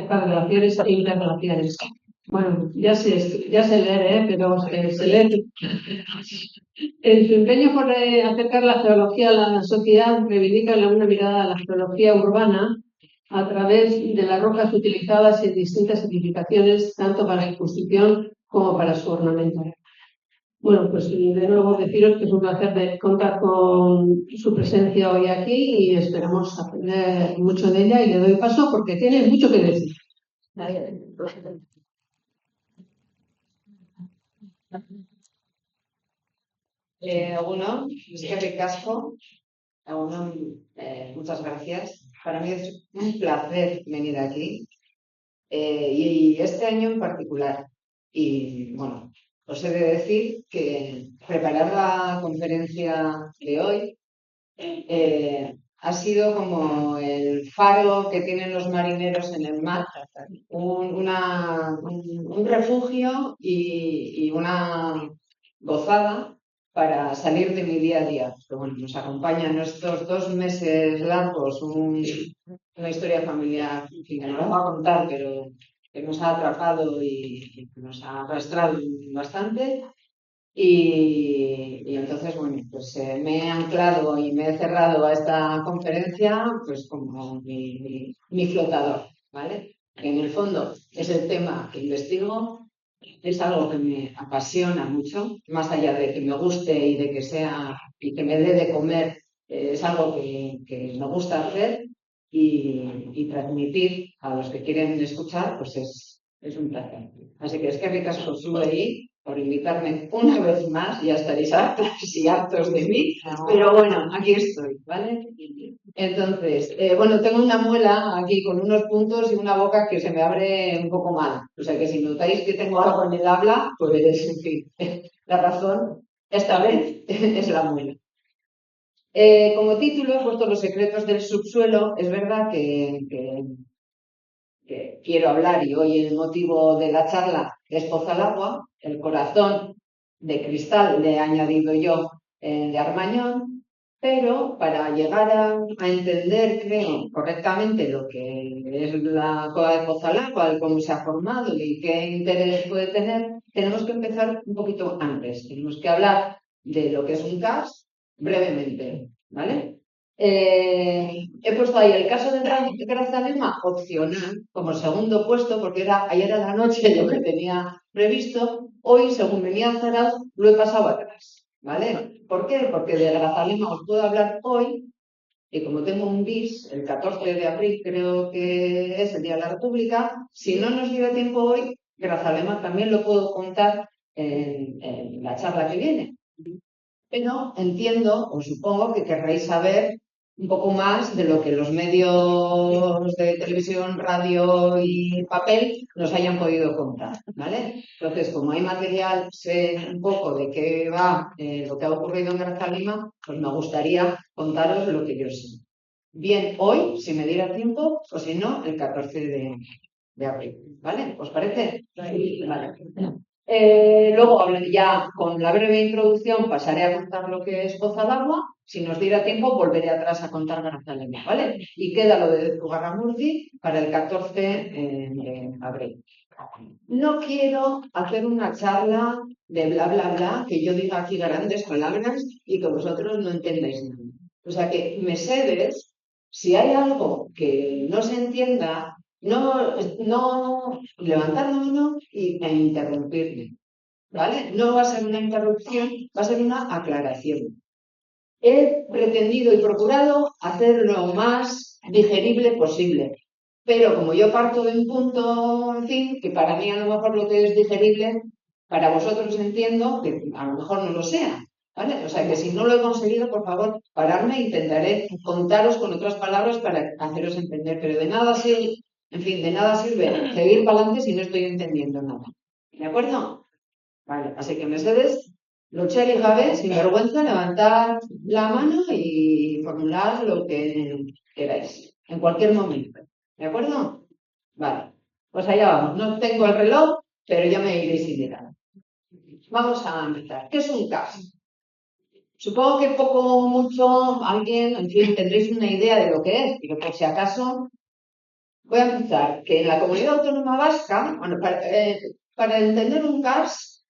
para relaciones interrelaciones. Bueno, ya sé leer, pero se lee. En su empeño por acercar la geología a la sociedad, reivindica una mirada a la geología urbana a través de las rocas utilizadas en distintas edificaciones, tanto para exposición como para su ornamento. Bueno, pues de nuevo deciros que es un placer contar con su presencia hoy aquí y esperamos aprender mucho de ella y le doy paso porque tiene mucho que decir. Bueno, eskerrik asko. Bueno, muchas gracias. Para mí es un placer venir aquí. Y este año en particular. Y bueno, os he de decir que preparar la conferencia de hoy ha sido como el faro que tienen los marineros en el mar, un refugio y una gozada para salir de mi día a día. Pero bueno, nos acompañan estos 2 meses largos, una historia familiar, en fin, que no la voy a contar, pero que nos ha atrapado y que nos ha arrastrado bastante. Y entonces, bueno, pues me he anclado y me he cerrado a esta conferencia pues como mi flotador, ¿vale? Que en el fondo es el tema que investigo, es algo que me apasiona mucho, más allá de que me guste y de que sea y que me dé de comer, es algo que me gusta hacer y transmitir a los que quieren escuchar, pues es un placer. Así que es que ricasco sube ahí por invitarme una vez más, ya estaréis hartas y hartos de mí, pero bueno, aquí estoy, ¿vale? Entonces, bueno, tengo una muela aquí con unos puntos y una boca que se me abre un poco mal. O sea que si notáis que tengo algo en el habla, pues en fin, la razón esta vez es la muela. Como título he puesto Los secretos del subsuelo. Es verdad que quiero hablar y hoy el motivo de la charla es Poza al Agua, el corazón de cristal le he añadido yo de Armañón, pero para llegar a entender, creo, correctamente lo que es la cueva de Poza al Agua, cómo se ha formado y qué interés puede tener, tenemos que empezar un poquito antes. Tenemos que hablar de lo que es un CAS brevemente, ¿vale? He puesto ahí el caso de Grazalema opcional como segundo puesto porque ayer a la noche lo que tenía previsto. Hoy, según venía Zarauz, lo he pasado atrás, ¿vale? ¿Por qué? Porque de Grazalema os puedo hablar hoy y como tengo un bis, el 14 de abril creo que es el Día de la República, si no nos dio tiempo hoy, Grazalema también lo puedo contar en la charla que viene. Pero entiendo o supongo que querréis saber un poco más de lo que los medios de televisión, radio y papel nos hayan podido contar, ¿vale? Entonces, como hay material, sé un poco de qué va lo que ha ocurrido en Grazalema, pues me gustaría contaros lo que yo sé. Bien, hoy, si me diera tiempo, o si no, el 14 de abril, ¿vale? ¿Os parece? Vale. Luego, ya con la breve introducción, pasaré a contar lo que es Poza al Agua. Si nos diera tiempo, volveré atrás a contar Grazalema, ¿vale? Y queda lo de Zugarramurdi para el 14 de abril. No quiero hacer una charla de bla, bla, bla, que yo diga aquí grandes palabras y que vosotros no entendáis nada. O sea que me cedes, si hay algo que no se entienda, no levantar la mano e interrumpirme, ¿vale? No va a ser una interrupción, va a ser una aclaración. He pretendido y procurado hacer lo más digerible posible, pero como yo parto de un punto, en fin, que para mí a lo mejor lo que es digerible, para vosotros entiendo que a lo mejor no lo sea, ¿vale? O sea que si no lo he conseguido, por favor, pararme e intentaré contaros con otras palabras para haceros entender, pero de nada sirve, en fin, de nada sirve seguir para adelante si no estoy entendiendo nada. ¿De acuerdo? Vale, así que Mercedes, luchar y gabe, sin vergüenza, levantar la mano y formular lo que queráis, en cualquier momento. ¿De acuerdo? Vale, pues allá vamos. No tengo el reloj, pero ya me iréis indicando. Vamos a empezar. ¿Qué es un caso? Supongo que poco o mucho alguien, en fin, tendréis una idea de lo que es, pero por si acaso Voy a empezar, que en la Comunidad Autónoma Vasca, bueno, para entender un karst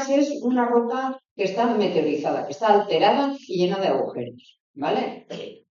es una roca que está meteorizada, que está alterada y llena de agujeros, ¿vale?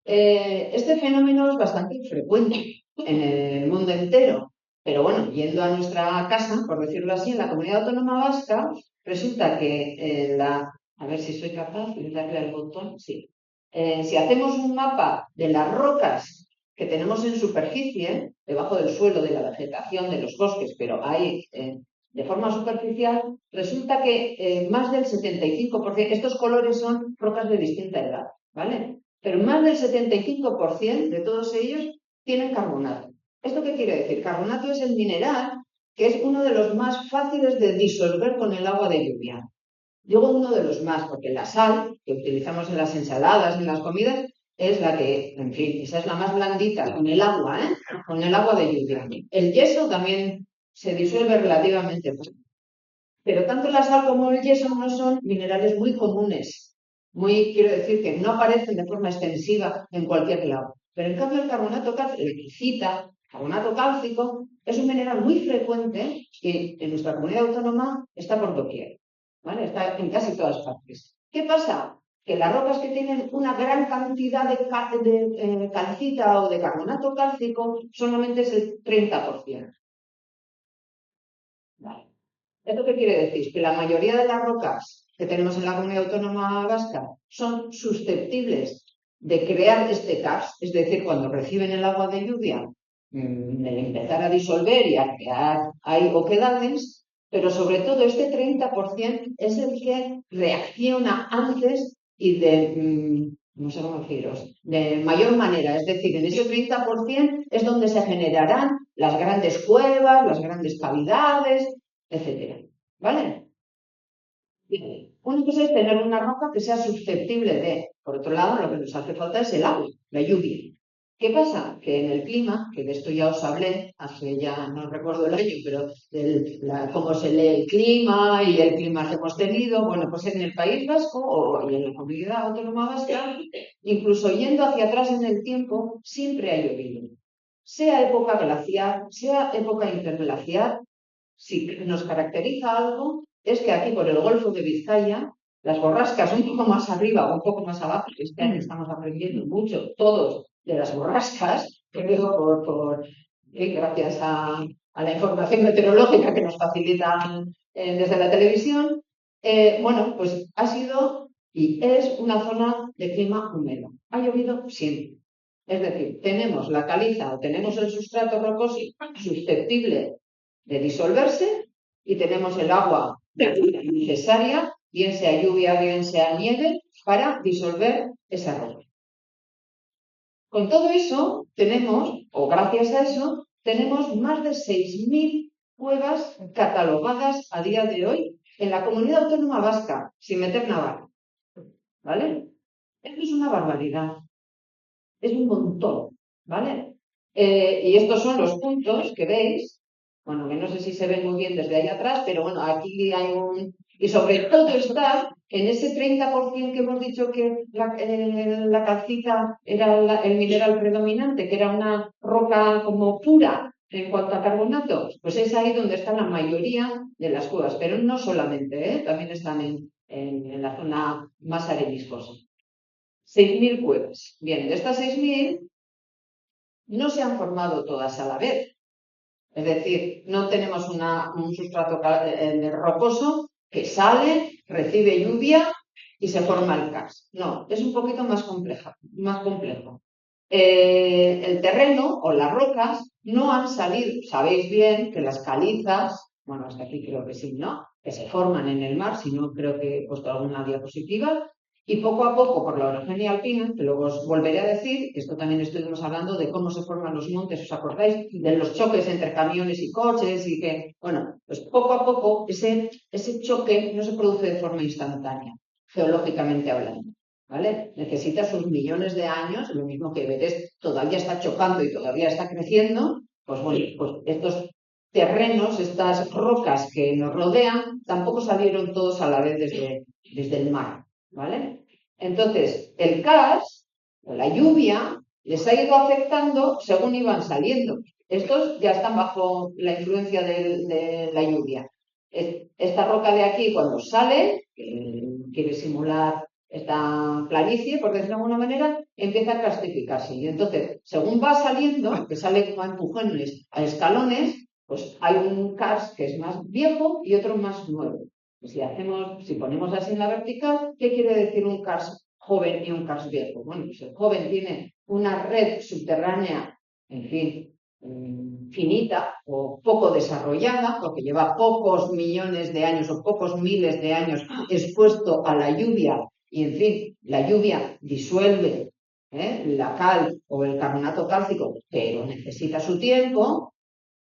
Este fenómeno es bastante frecuente en el mundo entero, pero bueno, yendo a nuestra casa, por decirlo así, en la Comunidad Autónoma Vasca, resulta que a ver si soy capaz de darle al botón, sí. Si hacemos un mapa de las rocas que tenemos en superficie, debajo del suelo, de la vegetación, de los bosques, pero hay de forma superficial, resulta que más del 75%, estos colores son rocas de distinta edad, ¿vale? Pero más del 75% de todos ellos tienen carbonato. ¿Esto qué quiere decir? Carbonato es el mineral que es uno de los más fáciles de disolver con el agua de lluvia. Digo uno de los más, porque la sal que utilizamos en las ensaladas, en las comidas, es la que, en fin, esa es la más blandita, con el agua, ¿eh? Con el agua de lluvia. El yeso también se disuelve relativamente poco. Pero tanto la sal como el yeso no son minerales muy comunes. Quiero decir que no aparecen de forma extensiva en cualquier lado. Pero en cambio el carbonato cálcico, el quicita, carbonato cálcico, es un mineral muy frecuente que en nuestra comunidad autónoma está por doquier. ¿Vale? Está en casi todas partes. ¿Qué pasa? Que las rocas que tienen una gran cantidad de calcita o de carbonato cálcico solamente es el 30%. ¿Vale? ¿Esto qué quiere decir? Que la mayoría de las rocas que tenemos en la comunidad autónoma vasca son susceptibles de crear este karst, es decir, cuando reciben el agua de lluvia, de empezar a disolver y a crear ahí oquedades, pero sobre todo este 30% es el que reacciona antes y no sé cómo deciros, de mayor manera. Es decir, en ese 30% es donde se generarán las grandes cuevas, las grandes cavidades, etcétera. ¿Vale? Bien. Una cosa es tener una roca que sea susceptible de. Por otro lado, lo que nos hace falta es el agua, la lluvia. ¿Qué pasa? Que en el clima, que de esto ya os hablé, hace ya no recuerdo el año, pero cómo se lee el clima y el clima que hemos tenido, bueno, pues en el País Vasco y en la Comunidad Autónoma Vasca, incluso yendo hacia atrás en el tiempo, siempre ha llovido. Sea época glacial, sea época interglacial, si nos caracteriza algo, es que aquí por el Golfo de Vizcaya, las borrascas un poco más arriba o un poco más abajo, que este año estamos aprendiendo mucho todos de las borrascas, gracias a la información meteorológica que nos facilitan desde la televisión, bueno, pues ha sido y es una zona de clima húmedo. Ha llovido siempre. Es decir, tenemos la caliza o tenemos el sustrato rocoso susceptible de disolverse y tenemos el agua necesaria, bien sea lluvia, bien sea nieve, para disolver esa roca. Con todo eso tenemos, o gracias a eso, tenemos más de 6.000 cuevas catalogadas a día de hoy en la comunidad autónoma vasca, sin meter Navarra. ¿Vale? Esto es una barbaridad. Es un montón, ¿vale? Y estos son los puntos que veis. Bueno, que no sé si se ven muy bien desde ahí atrás, pero bueno, aquí hay Y sobre todo está en ese 30% que hemos dicho que la calcita era el mineral predominante, que era una roca como pura en cuanto a carbonatos, pues es ahí donde está la mayoría de las cuevas, pero no solamente, también están en la zona más areniscosa. 6.000 cuevas. Bien, de estas 6.000 no se han formado todas a la vez. Es decir, no tenemos un sustrato rocoso que sale, recibe lluvia y se forma el karst. No, es un poquito más complejo. El terreno o las rocas no han salido. Sabéis bien que las calizas, bueno, hasta aquí creo que sí, ¿no? Que se forman en el mar, si no creo que he puesto alguna diapositiva, y poco a poco, por la orogenia alpina, que luego os volveré a decir, esto también estuvimos hablando de cómo se forman los montes, ¿os acordáis? De los choques entre camiones y coches y que, bueno, pues poco a poco ese choque no se produce de forma instantánea, geológicamente hablando, ¿vale? Necesita sus millones de años, lo mismo que Everest todavía está chocando y todavía está creciendo, pues bueno, pues estos terrenos, estas rocas que nos rodean, tampoco salieron todos a la vez desde el mar. ¿Vale? Entonces, el karst, o la lluvia, les ha ido afectando según iban saliendo. Estos ya están bajo la influencia de la lluvia. Esta roca de aquí, cuando sale, quiere simular esta planicie, por decirlo de alguna manera, empieza a castificarse. Y entonces, según va saliendo, que sale como a empujones, a escalones, pues hay un karst que es más viejo y otro más nuevo. Si ponemos así en la vertical, ¿qué quiere decir un karst joven y un karst viejo? Bueno, pues el joven tiene una red subterránea, en fin, finita o poco desarrollada, porque lleva pocos millones de años o pocos miles de años expuesto a la lluvia, y en fin, la lluvia disuelve la cal o el carbonato cálcico, pero necesita su tiempo.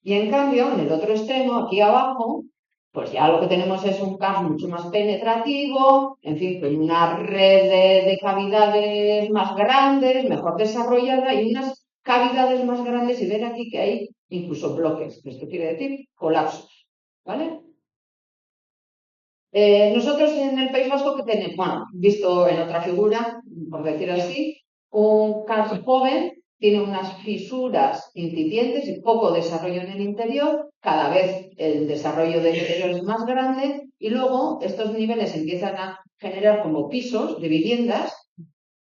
Y en cambio, en el otro extremo, aquí abajo, pues ya lo que tenemos es un karst mucho más penetrativo, en fin, con una red de cavidades más grandes, mejor desarrollada y unas cavidades más grandes, y ver aquí que hay incluso bloques. Esto quiere decir colapsos, ¿vale? Nosotros en el País Vasco, que tenemos, bueno, visto en otra figura, por decir así, un karst joven tiene unas fisuras incipientes y poco desarrollo en el interior, cada vez el desarrollo del interior es más grande, y luego estos niveles empiezan a generar como pisos de viviendas.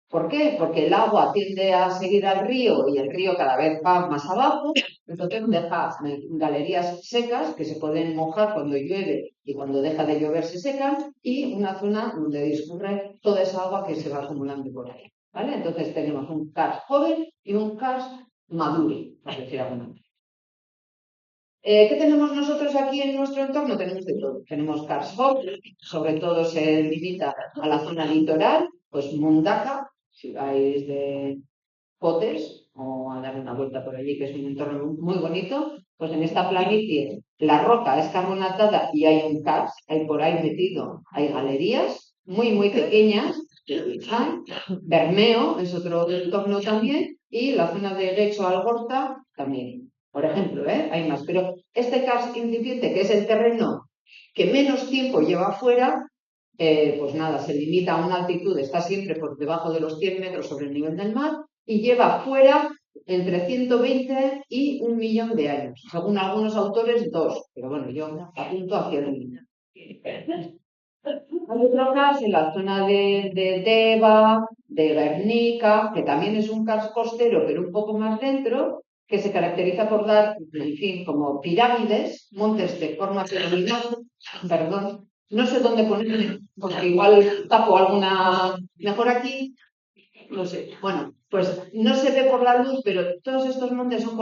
¿Por qué? Porque el agua tiende a seguir al río y el río cada vez va más abajo, entonces deja galerías secas que se pueden mojar cuando llueve y cuando deja de llover se secan, y una zona donde discurre toda esa agua que se va acumulando por ahí. ¿Vale? Entonces tenemos un karst joven y un karst maduro, por decir alguna manera. ¿Qué tenemos nosotros aquí en nuestro entorno? Tenemos de todo. Tenemos karst joven, sobre todo se limita a la zona litoral, pues Mundaka, si vais de Cotes o a dar una vuelta por allí, que es un entorno muy bonito, pues en esta planicie la roca es carbonatada y hay un karst, hay por ahí metido, hay galerías muy, muy pequeñas, Bermeo es otro entorno también, y la zona de Getxo Algorta también. Por ejemplo, hay más, pero este karst incipiente, que es el terreno que menos tiempo lleva afuera, pues nada, se limita a una altitud, está siempre por debajo de los 100 metros sobre el nivel del mar, y lleva fuera entre 120 y 1 millón de años. Según algunos autores, 2, pero bueno, yo apunto hacia el millón. Hay otro karst en la zona de Deva, de Guernica, que también es un karst costero, pero un poco más dentro, que se caracteriza por dar, en fin, como pirámides, montes de forma piramidal, perdón, no sé dónde ponerme, porque igual tapo alguna mejor aquí, no sé. Bueno, pues no se ve por la luz, pero todos estos montes son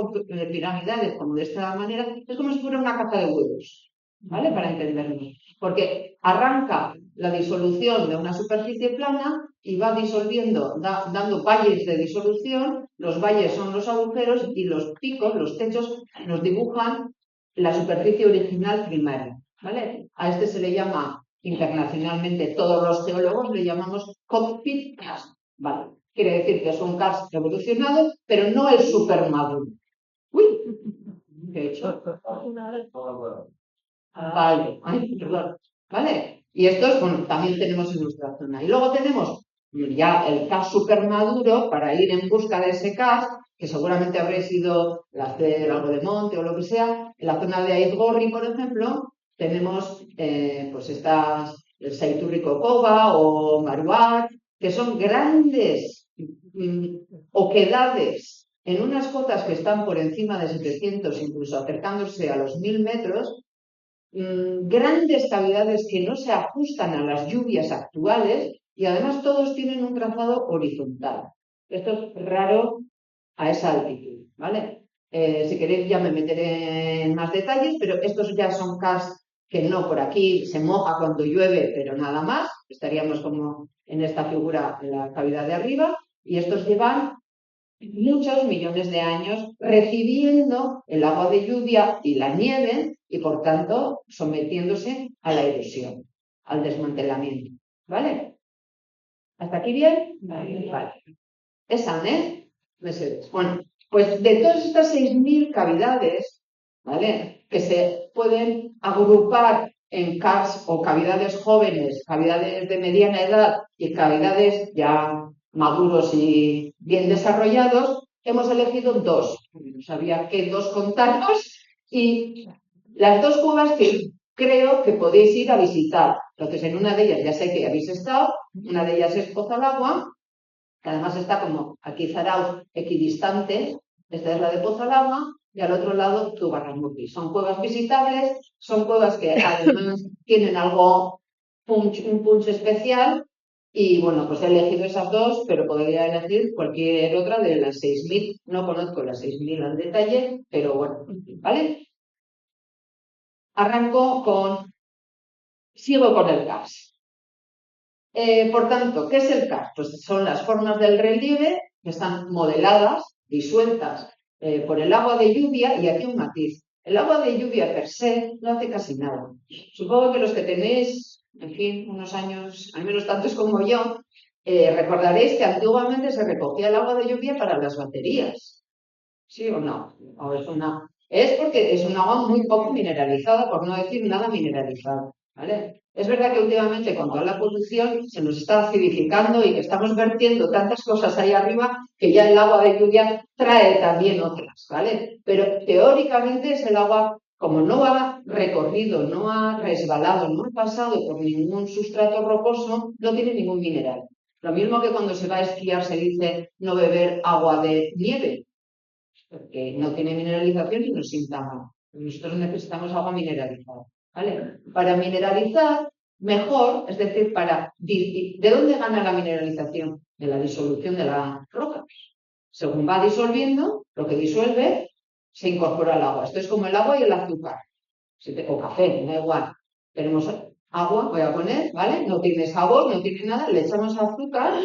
piramidales, como de esta manera, es como si fuera una caja de huevos, ¿vale? Para entenderlo. Porque arranca la disolución de una superficie plana y va disolviendo, dando valles de disolución. Los valles son los agujeros y los picos, los techos, nos dibujan la superficie original primaria, ¿vale? A este se le llama internacionalmente, todos los geólogos le llamamos cockpit karst, ¿vale? Quiere decir que es un karst evolucionado, pero no es super maduro. Uy, ¿qué he hecho? Vale, ay, perdón. ¿Vale? Y estos, bueno, también tenemos en nuestra zona. Y luego tenemos ya el karst super maduro, para ir en busca de ese karst, que seguramente habréis ido a hacer algo de monte o lo que sea. En la zona de Aizgorri, por ejemplo, tenemos pues estas, el Saiturriko-Koba o Maruak, que son grandes oquedades en unas cotas que están por encima de 700, incluso acercándose a los 1000 metros, grandes cavidades que no se ajustan a las lluvias actuales, y además todos tienen un trazado horizontal. Esto es raro a esa altitud, ¿vale? Si queréis ya me meteré en más detalles, pero estos ya son karst que no, por aquí se moja cuando llueve, pero nada más. Estaríamos como en esta figura en la cavidad de arriba, y estos llevan muchos millones de años recibiendo el agua de lluvia y la nieve, y por tanto sometiéndose a la erosión, al desmantelamiento. ¿Vale? ¿Hasta aquí bien? Vale. Esa, bueno, pues de todas estas 6000 cavidades, ¿vale?, que se pueden agrupar en karst o cavidades jóvenes, cavidades de mediana edad y cavidades ya maduros y bien desarrollados, hemos elegido dos. No sabía qué dos contaros y las dos cuevas que creo que podéis ir a visitar. Entonces, en una de ellas ya sé que habéis estado, una de ellas es Pozo al Agua, que además está como aquí Zarauz, equidistante. Esta es la de Pozo al Agua y al otro lado Zugarramurdi. Son cuevas visitables, son cuevas que además tienen algo, un punch especial. Y bueno, pues he elegido esas dos, pero podría elegir cualquier otra de las 6.000. No conozco las 6.000 al detalle, pero bueno, ¿vale? Sigo con el gas. Por tanto, ¿qué es el gas? Pues son las formas del relieve que están modeladas, disueltas por el agua de lluvia, y aquí un matiz. El agua de lluvia per se no hace casi nada. Supongo que los que tenéis, en fin, unos años, al menos tantos como yo, recordaréis que antiguamente se recogía el agua de lluvia para las baterías. ¿Sí o no? Es porque es un agua muy poco mineralizada, por no decir nada mineralizada. ¿Vale? Es verdad que últimamente con toda la polución se nos está acidificando y que estamos vertiendo tantas cosas ahí arriba que ya el agua de lluvia trae también otras, ¿vale? Pero teóricamente es el agua, como no ha recorrido, no ha resbalado, no ha pasado por ningún sustrato rocoso, no tiene ningún mineral. Lo mismo que cuando se va a esquiar se dice no beber agua de nieve, porque no tiene mineralización y nos sienta mal. Nosotros necesitamos agua mineralizada. ¿Vale? Para mineralizar mejor, es decir, ¿de dónde gana la mineralización? De la disolución de la roca. Según va disolviendo, lo que disuelve se incorpora al agua. Esto es como el agua y el azúcar. O café, da igual. Tenemos agua, voy a poner, ¿vale? No tiene sabor, no tiene nada, le echamos azúcar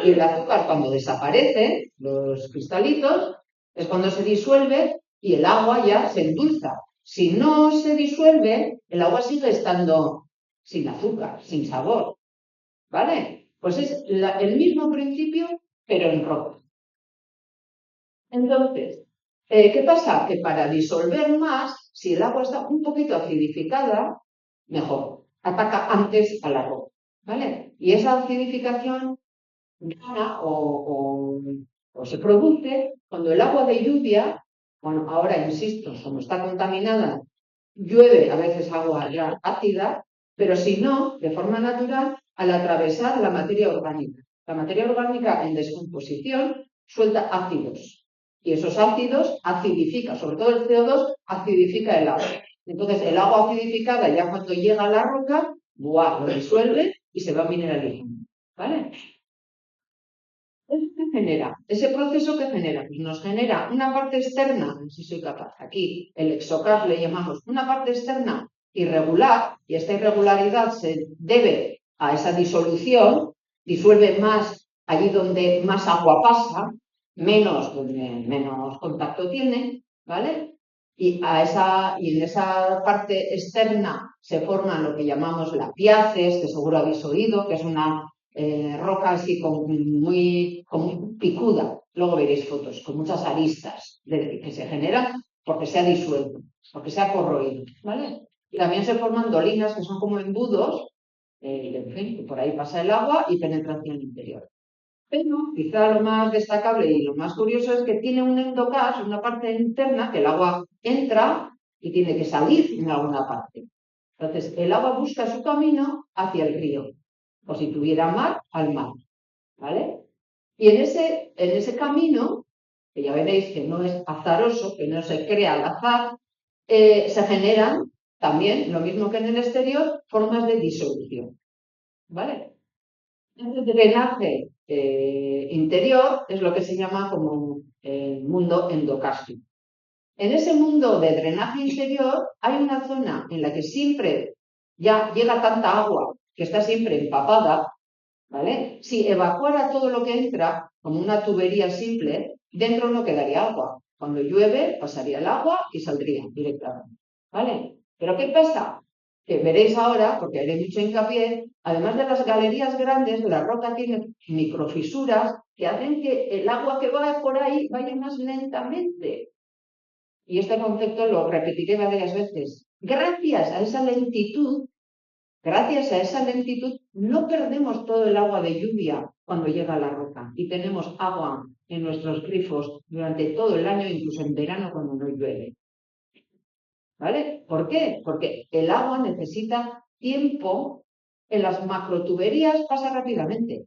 y el azúcar cuando desaparece, los cristalitos, es cuando se disuelve y el agua ya se endulza. Si no se disuelve, el agua sigue estando sin azúcar, sin sabor. ¿Vale? Pues es el mismo principio, pero en roca. Entonces, ¿qué pasa? Que para disolver más, si el agua está un poquito acidificada, mejor. Ataca antes a la roca. ¿Vale? Y esa acidificación gana o se produce cuando el agua de lluvia, bueno, ahora insisto, como está contaminada, llueve a veces agua ya ácida, pero si no, de forma natural, al atravesar la materia orgánica. La materia orgánica en descomposición suelta ácidos y esos ácidos acidifican, sobre todo el CO2 acidifica el agua. Entonces el agua acidificada ya cuando llega a la roca, ¡buah!, lo disuelve y se va mineralizando. ¿Vale? ¿Qué genera? Ese proceso que genera, pues nos genera una parte externa, si soy capaz, aquí el exocar le llamamos una parte externa irregular, y esta irregularidad se debe a esa disolución, disuelve más allí donde más agua pasa, menos donde menos contacto tiene, ¿vale? Y en esa parte externa se forma lo que llamamos lapiaces, que seguro habéis oído, que es una roca así muy picuda, luego veréis fotos, con muchas aristas que se generan porque se ha disuelto, porque se ha corroído, ¿vale? Y también se forman dolinas que son como embudos, en fin, por ahí pasa el agua y penetra hacia el interior. Pero quizá lo más destacable y lo más curioso es que tiene un endocast, una parte interna, que el agua entra y tiene que salir en alguna parte. Entonces, el agua busca su camino hacia el río, o si tuviera mar, al mar, ¿vale? Y en ese camino, que ya veréis que no es azaroso, que no se crea al azar, se generan también, lo mismo que en el exterior, formas de disolución, ¿vale? El drenaje interior es lo que se llama como el mundo endocástico. En ese mundo de drenaje interior hay una zona en la que siempre ya llega tanta agua que está siempre empapada, ¿vale? Si evacuara todo lo que entra, como una tubería simple, dentro no quedaría agua. Cuando llueve, pasaría el agua y saldría directamente, ¿vale? Pero ¿qué pasa? Que veréis ahora, porque haré mucho hincapié, además de las galerías grandes, la roca tiene microfisuras que hacen que el agua que va por ahí vaya más lentamente. Y este concepto lo repetiré varias veces. Gracias a esa lentitud, no perdemos todo el agua de lluvia cuando llega a la roca y tenemos agua en nuestros grifos durante todo el año, incluso en verano cuando no llueve. ¿Vale? ¿Por qué? Porque el agua necesita tiempo. En las macrotuberías pasa rápidamente.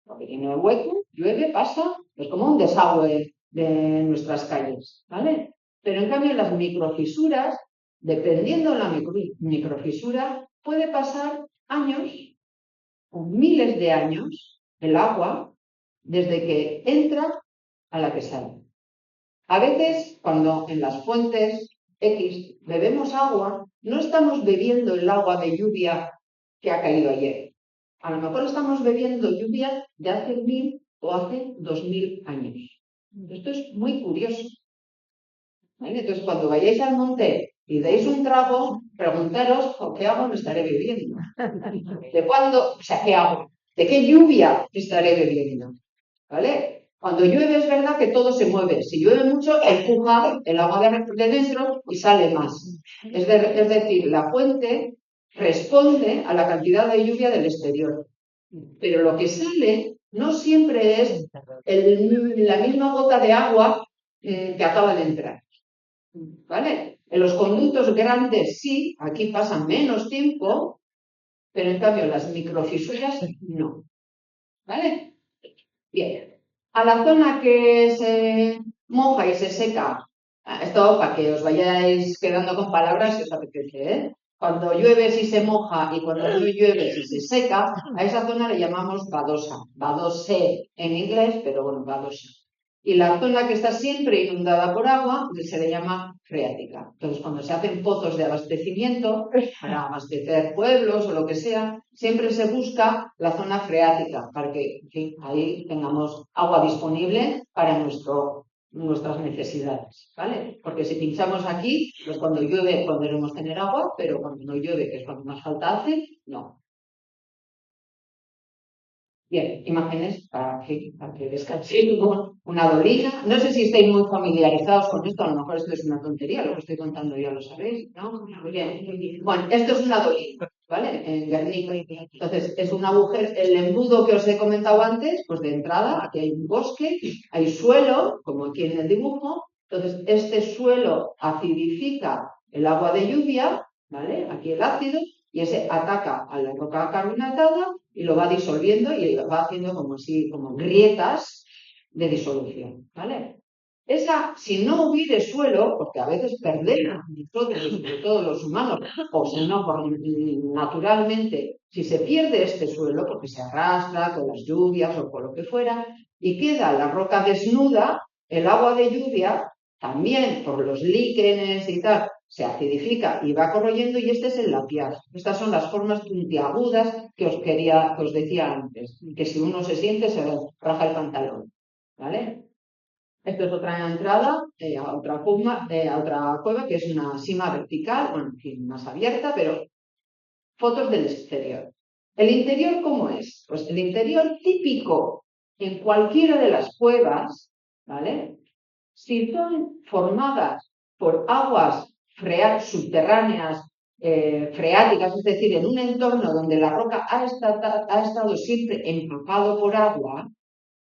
Porque tiene el hueco, llueve, pasa, es como un desagüe de nuestras calles, ¿vale? Pero en cambio en las microfisuras, dependiendo de la microfisura, puede pasar años o miles de años el agua desde que entra a la que sale. A veces, cuando en las fuentes X bebemos agua, no estamos bebiendo el agua de lluvia que ha caído ayer. A lo mejor estamos bebiendo lluvia de hace 1000 o hace 2000 años. Esto es muy curioso. ¿Vale? Entonces, cuando vayáis al monte y deis un trago, preguntaros qué agua me estaré bebiendo. ¿De cuándo? O sea, ¿qué agua? ¿De qué lluvia estaré bebiendo? ¿Vale? Cuando llueve es verdad que todo se mueve. Si llueve mucho, empuja el agua de dentro y sale más. Es decir, la fuente responde a la cantidad de lluvia del exterior. Pero lo que sale no siempre es la misma gota de agua que acaba de entrar. ¿Vale? En los conductos grandes sí, aquí pasa menos tiempo, pero en cambio las microfisuras no. ¿Vale? Bien. A la zona que se moja y se seca, esto para que os vayáis quedando con palabras si os apetece, ¿eh? Cuando llueve si se moja y cuando no llueve si se seca, a esa zona le llamamos badosa, badose en inglés, pero bueno, badosa. Y la zona que está siempre inundada por agua se le llama freática. Entonces, cuando se hacen pozos de abastecimiento para abastecer pueblos o lo que sea, siempre se busca la zona freática para que, en fin, ahí tengamos agua disponible para nuestras necesidades, ¿vale? Porque si pinchamos aquí, pues cuando llueve podremos tener agua, pero cuando no llueve, que es cuando más falta hace, no. Bien, imágenes para que descanséis. Una dolina. No sé si estáis muy familiarizados con esto, a lo mejor esto es una tontería, lo que estoy contando ya lo sabéis, ¿no? Bien. Bueno, esto es una dolina, ¿vale? En Guernica. Entonces, es un agujero, el embudo que os he comentado antes, pues de entrada, aquí hay un bosque, hay suelo, como aquí en el dibujo. Entonces, este suelo acidifica el agua de lluvia, ¿vale? Aquí el ácido, y ese ataca a la roca carbonatada y lo va disolviendo y lo va haciendo como así, como grietas de disolución, ¿vale? Si no hubiere suelo, porque a veces perdemos nosotros, sobre todo los humanos, o si no, naturalmente, si se pierde este suelo, porque se arrastra con las lluvias o por lo que fuera, y queda la roca desnuda, el agua de lluvia, también por los líquenes y tal, se acidifica y va corroyendo y este es el lapiaz. Estas son las formas puntiagudas que os decía antes, que si uno se siente se raja el pantalón, ¿vale? Esto es otra entrada a otra cueva que es una sima vertical, bueno, en fin, más abierta, pero fotos del exterior. ¿El interior cómo es? Pues el interior típico en cualquiera de las cuevas, ¿vale? Si son formadas por aguas subterráneas, freáticas, es decir, en un entorno donde la roca ha estado siempre empapado por agua,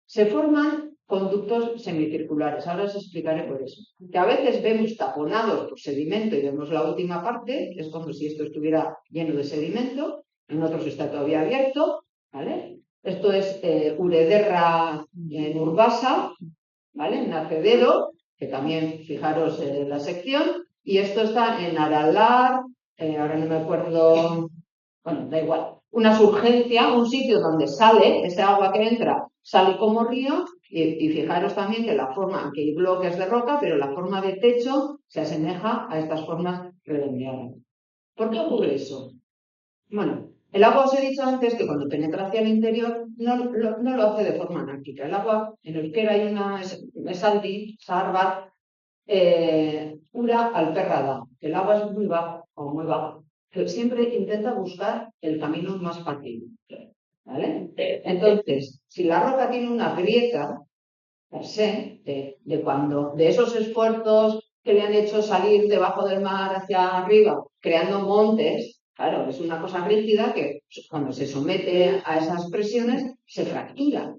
se forman conductos semicirculares. Ahora os explicaré por eso. Que a veces vemos taponados por sedimento y vemos la última parte, es como si esto estuviera lleno de sedimento, en otros está todavía abierto, ¿vale? Esto es Urederra en Urbasa, ¿vale? En Acevedo, que también fijaros en la sección, y esto está en Aralar, ahora no me acuerdo, bueno, da igual, una surgencia, un sitio donde sale, ese agua que entra, sale como río, y fijaros también que la forma, que hay bloques de roca, pero la forma de techo se asemeja a estas formas redondeadas. ¿Por qué ocurre eso? Bueno, el agua os he dicho antes que cuando penetra hacia el interior no lo hace de forma anárquica. El agua, en euskera hay una esaldi, sarbat, ura alperrada. El agua es muy baja o muy baja. Pero siempre intenta buscar el camino más fácil. ¿Vale? Entonces, si la roca tiene una grieta, per se, de esos esfuerzos que le han hecho salir debajo del mar hacia arriba, creando montes, claro, es una cosa rígida que cuando se somete a esas presiones se fractura,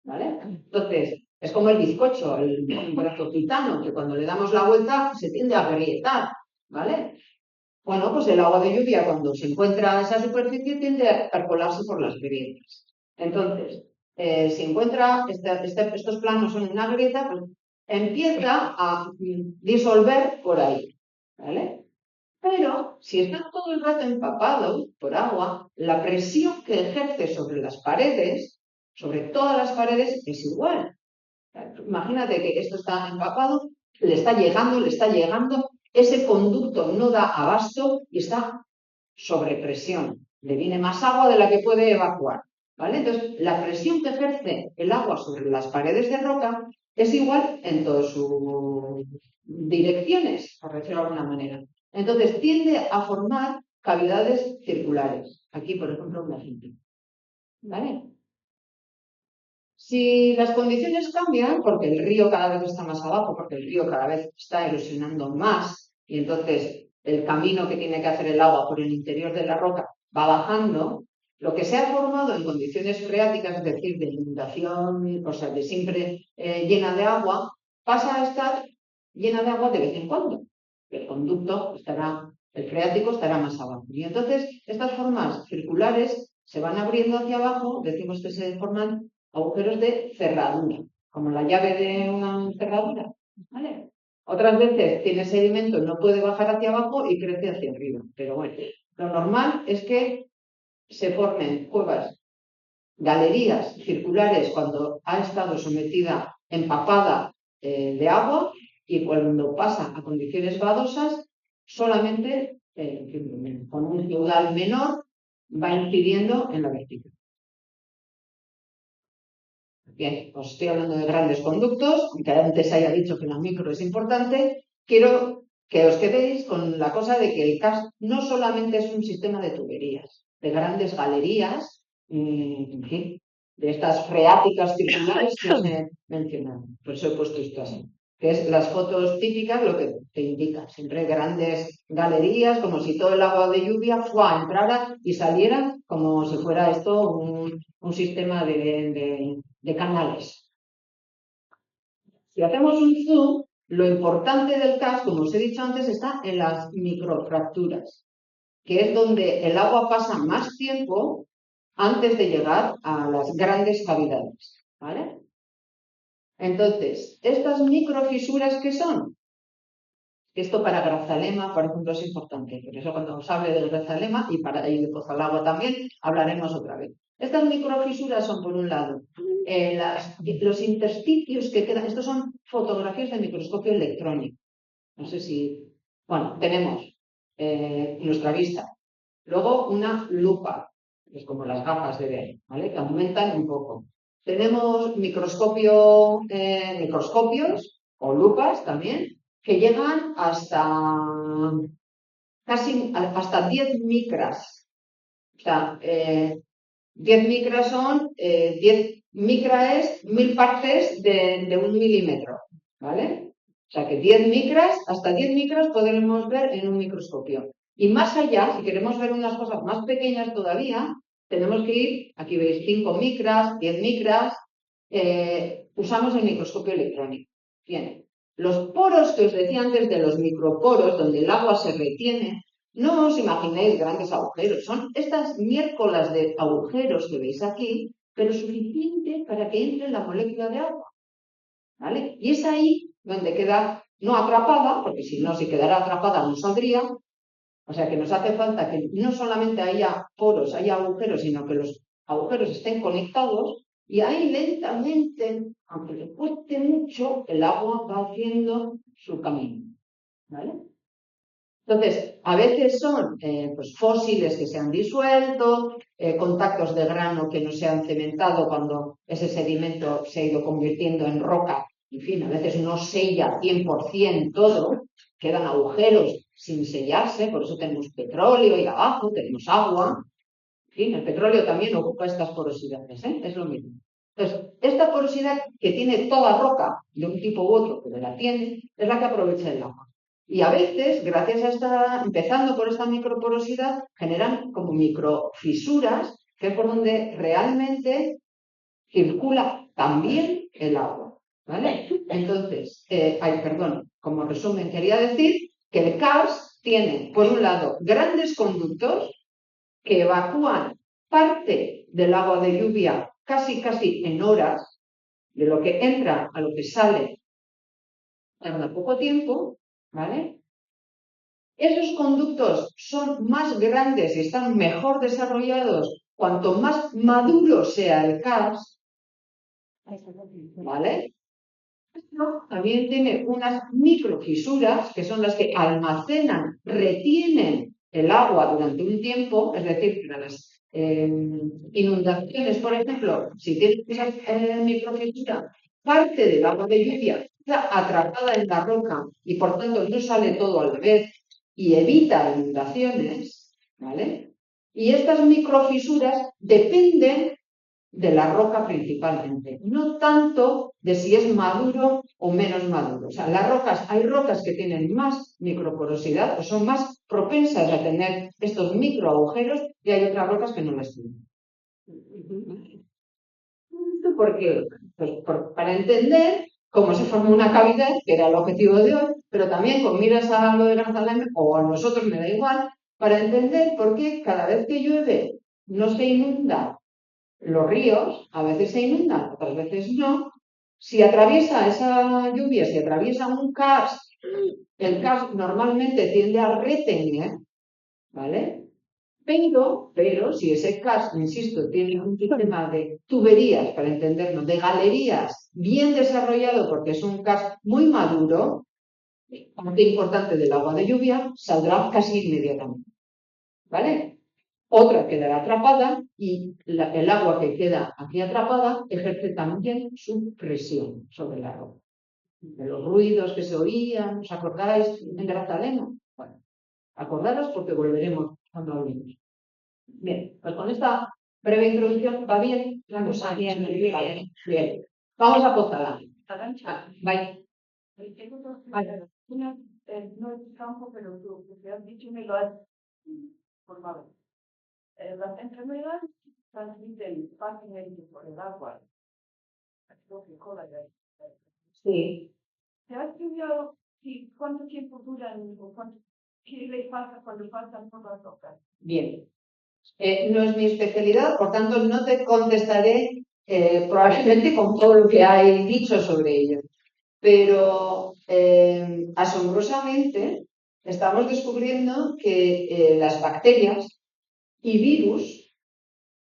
¿vale? Entonces, Es como el bizcocho, el brazo gitano, que cuando le damos la vuelta se tiende a agrietar, ¿vale? Bueno, pues el agua de lluvia, cuando se encuentra esa superficie, tiende a percolarse por las grietas. Entonces, si encuentra estos planos en una grieta, pues empieza a disolver por ahí, ¿vale? Pero si está todo el rato empapado por agua, la presión que ejerce sobre las paredes, sobre todas las paredes, es igual. Imagínate que esto está empapado, le está llegando, ese conducto no da abasto y está sobre presión. Le viene más agua de la que puede evacuar, ¿vale? Entonces, la presión que ejerce el agua sobre las paredes de roca es igual en todas sus direcciones, por decirlo de alguna manera. Entonces, tiende a formar cavidades circulares. Aquí, por ejemplo, un ejemplo. ¿Vale? Si las condiciones cambian, porque el río cada vez está más abajo, porque el río cada vez está erosionando más, y entonces el camino que tiene que hacer el agua por el interior de la roca va bajando, lo que se ha formado en condiciones freáticas, es decir, de inundación, o sea, de siempre llena de agua, pasa a estar llena de agua de vez en cuando. El conducto estará, el freático estará más abajo. Y entonces estas formas circulares se van abriendo hacia abajo, decimos que se forman agujeros de cerradura, como la llave de una cerradura, ¿vale? Otras veces tiene sedimento, no puede bajar hacia abajo y crece hacia arriba. Pero bueno, lo normal es que se formen cuevas, galerías circulares cuando ha estado sometida, empapada de agua, y cuando pasa a condiciones badosas, solamente con un caudal menor va incidiendo en la vertical. Bien, os estoy hablando de grandes conductos, aunque antes haya dicho que la micro es importante, quiero que os quedéis con la cosa de que el CAS no solamente es un sistema de tuberías, de grandes galerías, en fin, de estas freáticas circulares que os he mencionado. Por eso he puesto esto así. Que es las fotos típicas lo que te indica. Siempre grandes galerías, como si todo el agua de lluvia entrara y saliera como si fuera esto un sistema de canales. Si hacemos un zoom, lo importante del CAS, como os he dicho antes, está en las microfracturas, que es donde el agua pasa más tiempo antes de llegar a las grandes cavidades, ¿vale? Entonces, estas microfisuras, ¿qué son? Esto para Grazalema, por ejemplo, es importante. Por eso cuando os hable del Grazalema y de Pozalagua también, hablaremos otra vez. Estas microfisuras son, por un lado, los intersticios que quedan. Estos son fotografías de microscopio electrónico. No sé si... Bueno, tenemos nuestra vista. Luego una lupa, que es como las gafas de ver, ¿vale? Que aumentan un poco. Tenemos microscopios o lupas también, que llegan hasta 10 micras. O sea, 10 micras son, 10 micra es 1000 partes de un milímetro, ¿vale? O sea que hasta 10 micras podremos ver en un microscopio. Y más allá, si queremos ver unas cosas más pequeñas todavía, tenemos que ir, aquí veis 5 micras, 10 micras, usamos el microscopio electrónico. Bien, los poros que os decía antes de los microporos, donde el agua se retiene, no os imaginéis grandes agujeros, son estas miércoles de agujeros que veis aquí, pero suficiente para que entre la molécula de agua, ¿vale? Y es ahí donde queda, no atrapada, porque si no, si quedara atrapada no saldría, o sea que nos hace falta que no solamente haya poros, haya agujeros, sino que los agujeros estén conectados, y ahí lentamente, aunque le cueste mucho, el agua va haciendo su camino, ¿vale? Entonces, a veces son pues, fósiles que se han disuelto, contactos de grano que no se han cementado cuando ese sedimento se ha ido convirtiendo en roca. En fin, a veces no sella 100% todo, quedan agujeros sin sellarse, por eso tenemos petróleo ahí abajo, tenemos agua. En fin, el petróleo también ocupa estas porosidades, es lo mismo. Entonces, esta porosidad que tiene toda roca de un tipo u otro, pero la tiene, es la que aprovecha el agua. Y a veces, gracias a empezando por esta microporosidad, generan como microfisuras, que es por donde realmente circula también el agua. ¿vale? Entonces, perdón, como resumen, quería decir que el karst tiene, por un lado, grandes conductos que evacúan parte del agua de lluvia casi en horas, de lo que entra a lo que sale tarda poco tiempo, ¿vale? Esos conductos son más grandes y están mejor desarrollados cuanto más maduro sea el karst, ¿vale? También tiene unas microfisuras que son las que almacenan, retienen el agua durante un tiempo, es decir, para las inundaciones, por ejemplo, si tienes esa microfisura, parte del agua de lluvia está atrapada en la roca y por tanto no sale todo a la vez y evita inundaciones, ¿vale? Y estas microfisuras dependen de la roca principalmente, no tanto de si es maduro o menos maduro. O sea, hay rocas que tienen más microporosidad o son más propensas a tener estos microagujeros y hay otras rocas que no las tienen. ¿Por qué? Pues para entender cómo se forma una cavidad, que era el objetivo de hoy, pero también con miras a lo de Grazaleme, o a nosotros me da igual, para entender por qué cada vez que llueve no se inunda los ríos, a veces se inundan, otras veces no. Si atraviesa esa lluvia, si atraviesa un karst, el karst normalmente tiende a retener, ¿vale? Pero si ese karst, insisto, tiene un sistema de tuberías, para entendernos, de galerías bien desarrollado, porque es un karst muy maduro, parte importante del agua de lluvia saldrá casi inmediatamente, ¿vale? Otra quedará atrapada y el agua que queda aquí atrapada ejerce también su presión sobre el agua. De los ruidos que se oían, ¿os acordáis en Grazalema? Bueno, acordaros porque volveremos cuando hablemos. Bien, pues con esta breve introducción, ¿va bien? La cosa bien. Bien. Vamos a Pozala. Bye. No es campo, pero lo que has dicho me lo has formado. Las enfermedades transmiten fácilmente por el agua. Sí. ¿Se ha estudiado cuánto tiempo duran o qué les pasa cuando pasan por las rocas? Bien. No es mi especialidad, por tanto no te contestaré probablemente con todo lo que hay dicho sobre ello. Pero asombrosamente estamos descubriendo que las bacterias y virus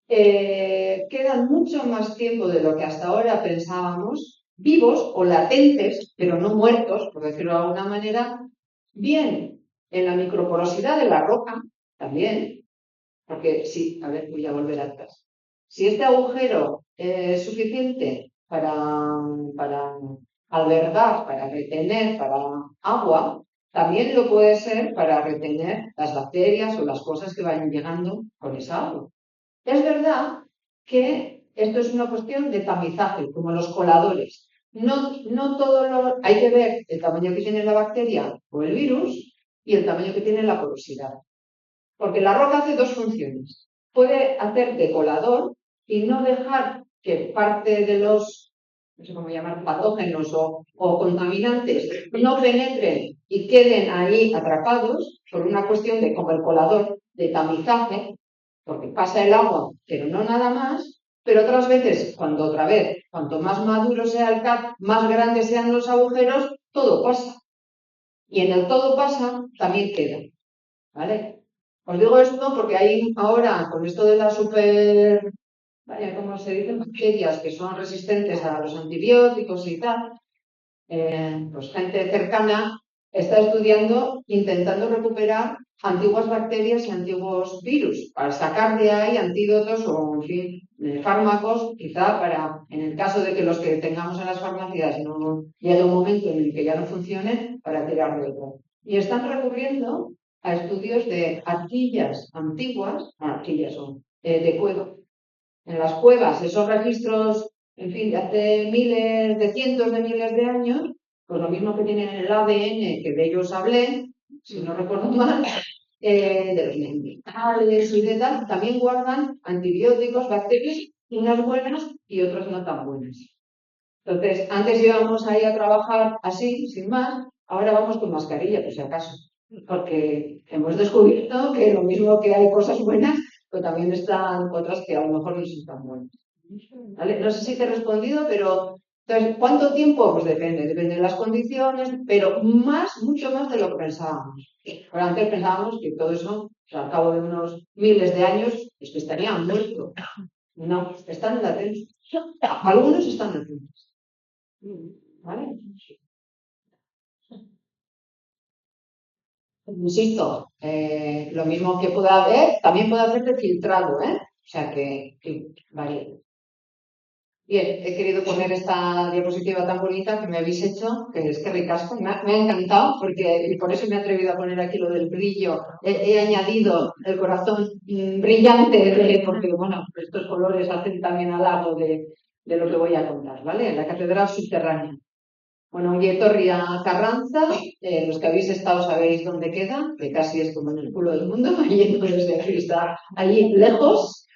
quedan mucho más tiempo de lo que hasta ahora pensábamos, vivos o latentes, pero no muertos, por decirlo de alguna manera, bien en la microporosidad de la roca, también, porque sí, a ver, voy a volver atrás. Si este agujero es suficiente para albergar, para retener, para agua, también lo puede ser para retener las bacterias o las cosas que vayan llegando con esa agua. Es verdad que esto es una cuestión de tamizaje, como los coladores. No hay que ver el tamaño que tiene la bacteria o el virus y el tamaño que tiene la porosidad. Porque la roca hace dos funciones. Puede hacer de colador y no dejar que parte de los, no sé cómo llamar, patógenos o contaminantes no penetren y queden ahí atrapados por una cuestión de, como el colador, de tamizaje, porque pasa el agua, pero no nada más. Pero otras veces, cuanto más maduro sea el CAP, más grandes sean los agujeros, todo pasa. Y en el todo pasa, también queda. ¿Vale? Os digo esto porque hay ahora, con esto de las ¿cómo se dicen? Bacterias que son resistentes a los antibióticos y tal, pues gente cercana está estudiando, intentando recuperar antiguas bacterias y antiguos virus para sacar de ahí antídotos o, en fin, fármacos, quizá para, en el caso de que los que tengamos en las farmacias no llegue un momento en el que ya no funcionen, para tirar de otro. Y están recurriendo a estudios de arquillas antiguas, arquillas son, de cueva. En las cuevas, esos registros, en fin, de hace cientos de miles de años, pues lo mismo que tienen el ADN, que de ellos hablé, si no recuerdo mal, de los neandertales y de tal, también guardan antibióticos, bacterias, unas buenas y otras no tan buenas. Entonces, antes íbamos ahí a trabajar así, sin más, ahora vamos con mascarilla, por si acaso. Porque hemos descubierto que lo mismo que hay cosas buenas, pero también están otras que a lo mejor no son tan buenas. ¿Vale? No sé si te he respondido, pero entonces, ¿cuánto tiempo? Pues depende de las condiciones, pero mucho más de lo que pensábamos. Pero antes pensábamos que todo eso, o sea, al cabo de unos miles de años, es que estarían muertos. No, están latentes. Algunos están latentes. ¿Vale? Insisto, lo mismo que pueda haber, también puede hacer de filtrado, ¿eh? O sea que varía. Bien, he querido poner esta diapositiva tan bonita que me habéis hecho, que es que ricasco, me ha encantado, y por eso me he atrevido a poner aquí lo del brillo. He añadido el corazón brillante, porque bueno, estos colores hacen también halago de lo que voy a contar, ¿vale? La catedral subterránea. Bueno, y etorri a Carranza, los que habéis estado sabéis dónde queda, que casi es como en el culo del mundo, y entonces aquí está allí lejos.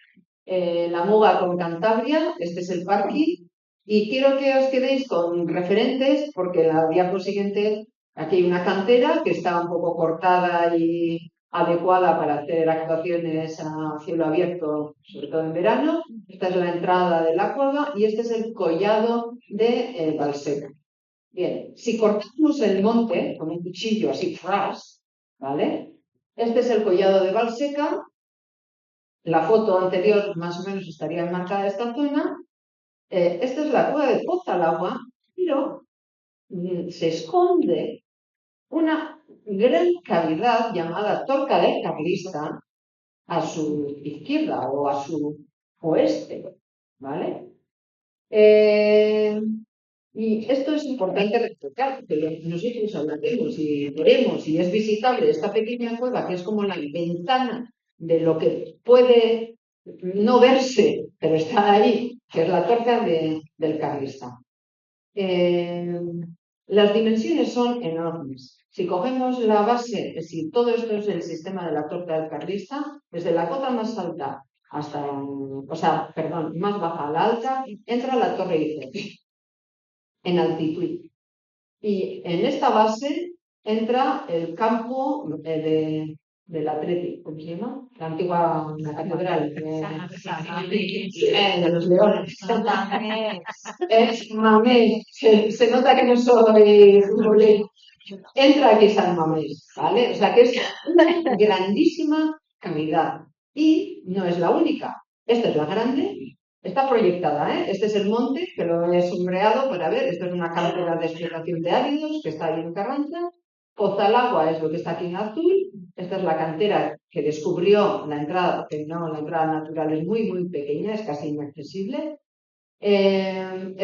La Muga con Cantabria, este es el parking, y quiero que os quedéis con referentes, porque en la diapo siguiente aquí hay una cantera que está un poco cortada y adecuada para hacer actuaciones a cielo abierto, sobre todo en verano. Esta es la entrada de la cueva y este es el collado de Balseca. Bien, si cortamos el monte con un cuchillo así, ¡fras! ¿Vale? Este es el collado de Balseca. La foto anterior más o menos estaría enmarcada esta zona. Esta es la cueva de Pozalagua, pero se esconde una gran cavidad llamada Torca del Carlista a su izquierda o a su oeste, ¿vale? Y esto es importante recalcar, porque nosotros hablaremos y veremos y es visitable esta pequeña cueva, que es como la ventana de lo que puede no verse, pero está ahí, que es la torca del Carlista. Las dimensiones son enormes. Si cogemos la base, si todo esto es el sistema de la torca del Carlista, desde la cota más alta hasta, más baja a la alta, entra la Torre Eiffel en altitud. Y en esta base entra el campo del Atleti, ¿cómo se llama? La antigua catedral de los Leones. Es Mamés. Se nota que no soy futbolero. Entra aquí San Mamés, ¿vale? O sea que es una grandísima cavidad. Y no es la única. Esta es la grande. Está proyectada, ¿eh? Este es el monte, que lo he sombreado para ver. Esto es una cantera de explotación de áridos que está ahí en Carranza. Pozalagua es lo que está aquí en azul. Esta es la cantera que descubrió la entrada, porque no, la entrada natural es muy, muy pequeña, es casi inaccesible. Son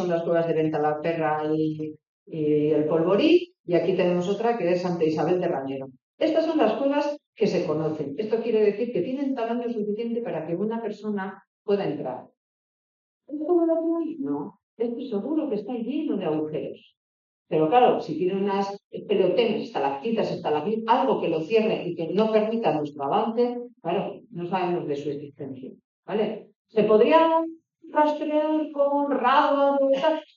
las cuevas de Ventalaperra y el Polvorí. Y aquí tenemos otra que es Santa Isabel de Ranero. Estas son las cuevas que se conocen. Esto quiere decir que tienen tamaño suficiente para que una persona pueda entrar. ¿Es como lo que hay? No. Esto seguro que está lleno de agujeros. Pero claro, si tiene unas pelotenes, estalactitas, algo que lo cierre y que no permita nuestro avance, claro, no sabemos de su existencia. ¿Vale? ¿Se podría rastrear con radar?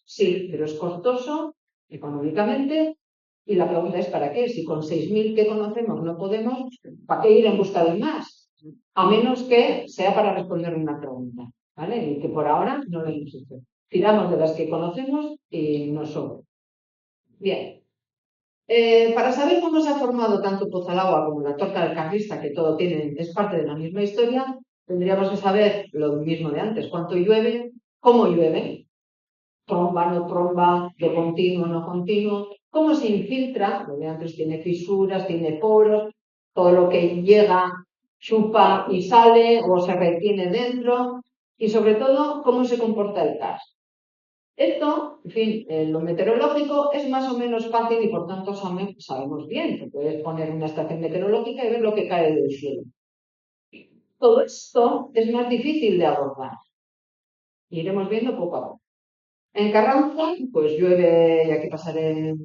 Sí, pero es costoso económicamente. Y la pregunta es, ¿para qué? Si con 6.000 que conocemos no podemos, ¿para qué ir en busca de más? A menos que sea para responder una pregunta, ¿vale? Y que por ahora no lo hemos hecho. Tiramos de las que conocemos y no sobra. Bien. Para saber cómo se ha formado tanto Pozalagua como la Torca del Carlista, que todo es parte de la misma historia, tendríamos que saber lo mismo de antes, cuánto llueve, cómo llueve, tromba, no tromba, de continuo, no continuo, cómo se infiltra, lo de antes tiene fisuras, tiene poros, todo lo que llega, chupa y sale o se retiene dentro, y sobre todo, cómo se comporta el gas. Esto, en fin, lo meteorológico es más o menos fácil y por tanto sabemos bien que puedes poner una estación meteorológica y ver lo que cae del cielo. Todo esto es más difícil de abordar. Iremos viendo poco a poco. En Carranza, pues llueve, y aquí pasaré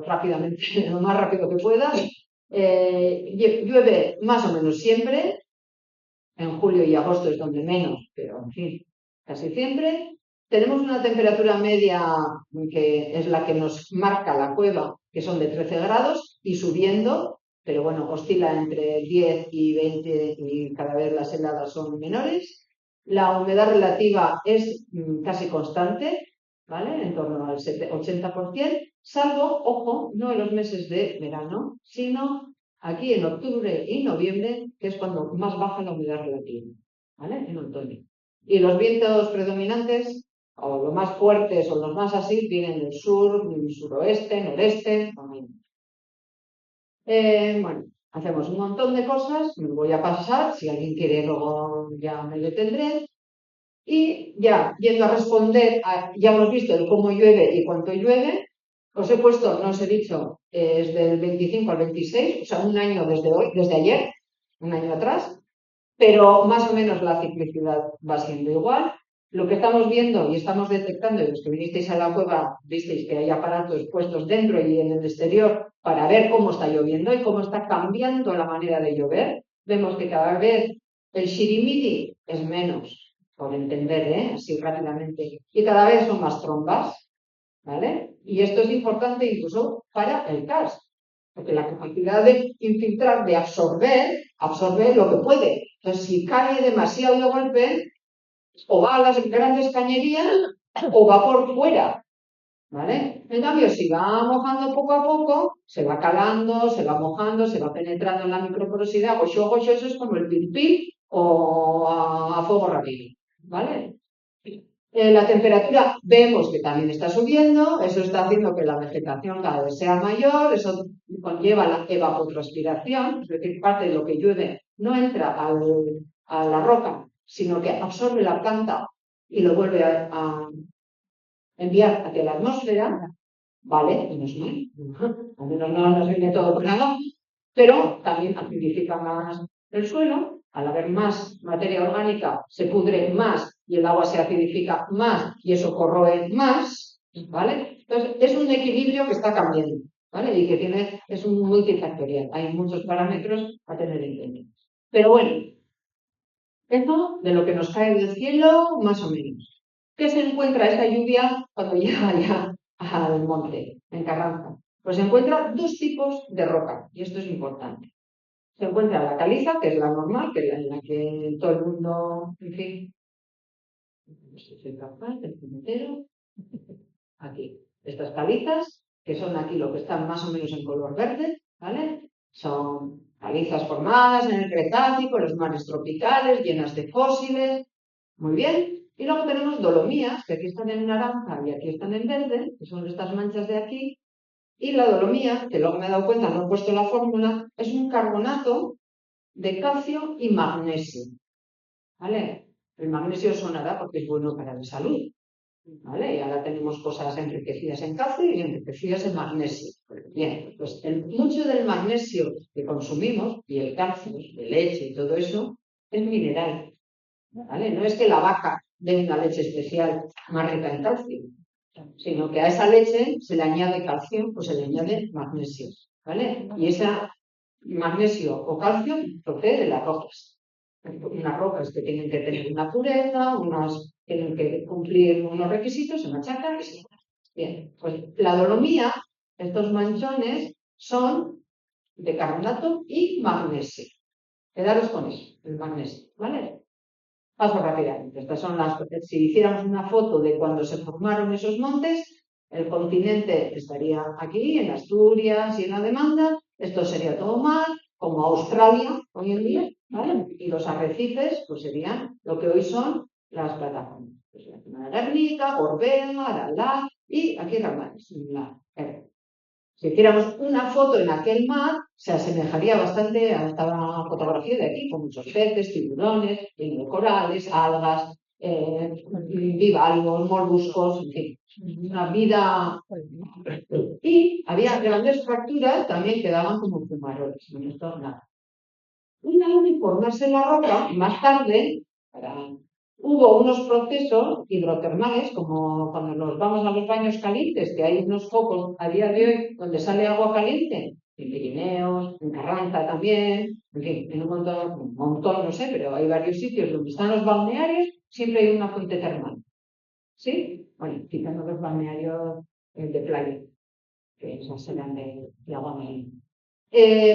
rápidamente, lo más rápido que pueda. Llueve más o menos siempre. En julio y agosto es donde menos, pero en fin, casi siempre. Tenemos una temperatura media que es la que nos marca la cueva, que son de 13 grados y subiendo, pero bueno, oscila entre 10 y 20 y cada vez las heladas son menores. La humedad relativa es casi constante, ¿vale? En torno al 80%, salvo, ojo, no en los meses de verano, sino aquí en octubre y noviembre, que es cuando más baja la humedad relativa, ¿vale? En otoño. Y los vientos predominantes, o los más fuertes o los más así, vienen del sur, del suroeste, noreste. Bueno, hacemos un montón de cosas, me voy a pasar, si alguien quiere luego ya me detendré. Y ya, yendo a responder, ya hemos visto el cómo llueve y cuánto llueve. Os he puesto, no os he dicho, es del 25 al 26, o sea, un año desde hoy, desde ayer, un año atrás, pero más o menos la ciclicidad va siendo igual. Lo que estamos viendo y estamos detectando, y los que vinisteis a la cueva, visteis que hay aparatos puestos dentro y en el exterior para ver cómo está lloviendo y cómo está cambiando la manera de llover. Vemos que cada vez el shirimiri es menos, por entender, así rápidamente, y cada vez son más trombas, ¿vale? Y esto es importante incluso para el karst, porque la capacidad de infiltrar, de absorber, absorbe lo que puede. Entonces, si cae demasiado de golpe, o va a las grandes cañerías o va por fuera, ¿vale? En cambio, si va mojando poco a poco, se va calando, se va mojando, se va penetrando en la microporosidad, gocho, eso es como el pil o a fuego rápido, ¿vale? La temperatura vemos que también está subiendo, eso está haciendo que la vegetación cada vez sea mayor, eso conlleva la evapotranspiración, es decir, parte de lo que llueve no entra a la roca, sino que absorbe la planta y lo vuelve a enviar hacia la atmósfera, ¿vale? Menos mal, al menos no nos viene todo por nada, pero también acidifica más el suelo. Al haber más materia orgánica, se pudre más y el agua se acidifica más y eso corroe más, ¿vale? Entonces, es un equilibrio que está cambiando, ¿vale? Y que es un multifactorial. Hay muchos parámetros a tener en cuenta. Pero bueno, esto de lo que nos cae del cielo, más o menos. ¿Qué se encuentra esta lluvia cuando llega ya al monte, en Carranza? Pues se encuentra dos tipos de roca, y esto es importante. Se encuentra la caliza, que es la normal, que es en la que todo el mundo, en fin, no sé si soy capaz del puñetero, aquí, estas calizas, que son aquí lo que están más o menos en color verde, ¿vale? Son calizas formadas en el Cretácico, en los mares tropicales, llenas de fósiles, muy bien. Y luego tenemos dolomías, que aquí están en naranja y aquí están en verde, que son estas manchas de aquí. Y la dolomía, que luego me he dado cuenta, no he puesto la fórmula, es un carbonato de calcio y magnesio, ¿vale? El magnesio sonará porque es bueno para la salud, ¿vale? Y ahora tenemos cosas enriquecidas en calcio y enriquecidas en magnesio. Bien, pues mucho del magnesio que consumimos, y el calcio de leche y todo eso, es mineral, ¿vale? No es que la vaca dé una leche especial más rica en calcio, sino que a esa leche se le añade calcio, pues se le añade magnesio, ¿vale? Y ese magnesio o calcio procede de las rocas. Unas rocas que tienen que tener una pureza, unas tienen que cumplir unos requisitos, se machacan y se... Bien, pues la dolomía, estos manchones, son de carbonato y magnesio. Quedaros con eso, el magnesio, ¿vale? Paso rápidamente. Estas son si hiciéramos una foto de cuando se formaron esos montes, el continente estaría aquí, en Asturias y en la demanda. Esto sería todo mar, como Australia hoy en día, ¿vale? Y los arrecifes, pues serían lo que hoy son las plataformas. Pues la zona de Guernica, Gorbea, Aralá y aquí Ramales, si hiciéramos una foto en aquel mar, se asemejaría bastante a esta fotografía de aquí, con muchos peces, tiburones, corales, algas, bivalvos, moluscos, en fin, una vida. Y había grandes fracturas también que daban como fumaroles, en esto nada. Una vez de formarse la roca, más tarde, hubo unos procesos hidrotermales, como cuando nos vamos a los baños calientes, que hay unos focos a día de hoy donde sale agua caliente, en Pirineos, en Carranza también, en fin, en un montón, no sé, pero hay varios sitios donde están los balnearios, siempre hay una fuente termal. ¿Sí? Bueno, quitando los balnearios de playa, que esos serán de agua marina.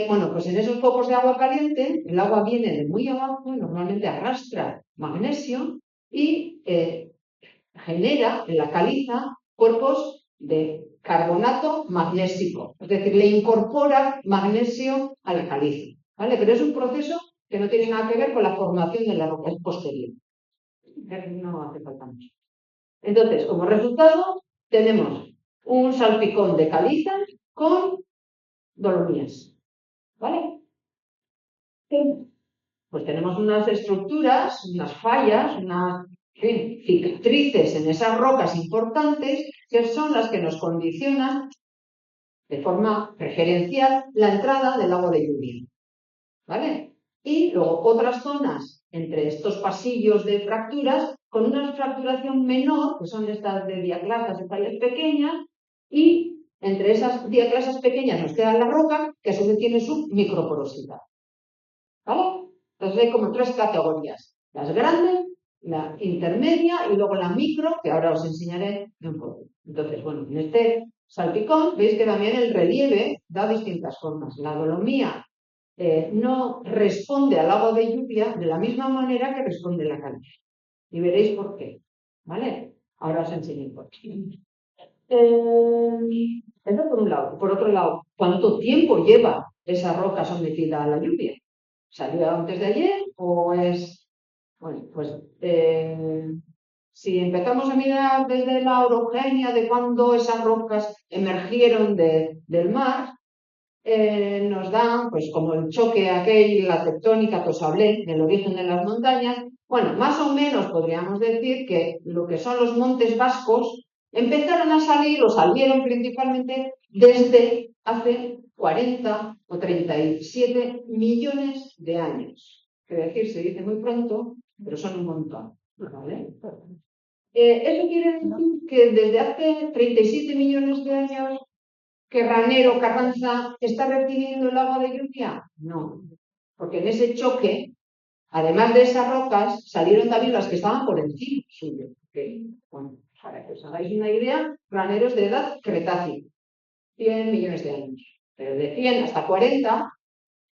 Bueno, pues en esos focos de agua caliente, el agua viene de muy abajo y normalmente arrastra magnesio y genera en la caliza cuerpos de carbonato magnésico, es decir, le incorpora magnesio a la caliza, ¿vale? Pero es un proceso que no tiene nada que ver con la formación de la roca, es posterior. No hace falta mucho. Entonces, como resultado, tenemos un salpicón de caliza con dolomías, ¿vale? Pues tenemos unas estructuras, unas fallas, unas cicatrices en esas rocas importantes que son las que nos condicionan de forma preferencial la entrada del agua de lluvia, ¿vale? Y luego otras zonas entre estos pasillos de fracturas con una fracturación menor, que son estas de diaclasas de fallas pequeñas, y entre esas diaclasas pequeñas nos queda la roca, que a su vez tiene su microporosidad, ¿vale? Entonces hay como tres categorías, las grandes, la intermedia y luego la micro, que ahora os enseñaré un poco. Entonces, bueno, en este salpicón veis que también el relieve da distintas formas. La dolomía no responde al agua de lluvia de la misma manera que responde la caliza. Y veréis por qué, ¿vale? Ahora os enseño por qué. Eso por un lado. Por otro lado, ¿cuánto tiempo lleva esa roca sometida a la lluvia? ¿Salió antes de ayer o es...? Bueno, pues si empezamos a mirar desde la orogenia de cuándo esas rocas emergieron del mar, nos dan, pues como el choque aquel, la tectónica que os hablé, del origen de las montañas. Bueno, más o menos podríamos decir que lo que son los montes vascos empezaron a salir o salieron principalmente desde hace 40 o 37 millones de años. Es decir, se dice muy pronto, pero son un montón, ¿vale? Eso quiere decir que desde hace 37 millones de años que Ranero, Carranza está recibiendo el agua de lluvia. No, porque en ese choque, además de esas rocas, salieron también las que estaban por encima suyo. Bueno, para que os hagáis una idea, graneros de edad cretácea, 100 millones de años. Pero de 100 hasta 40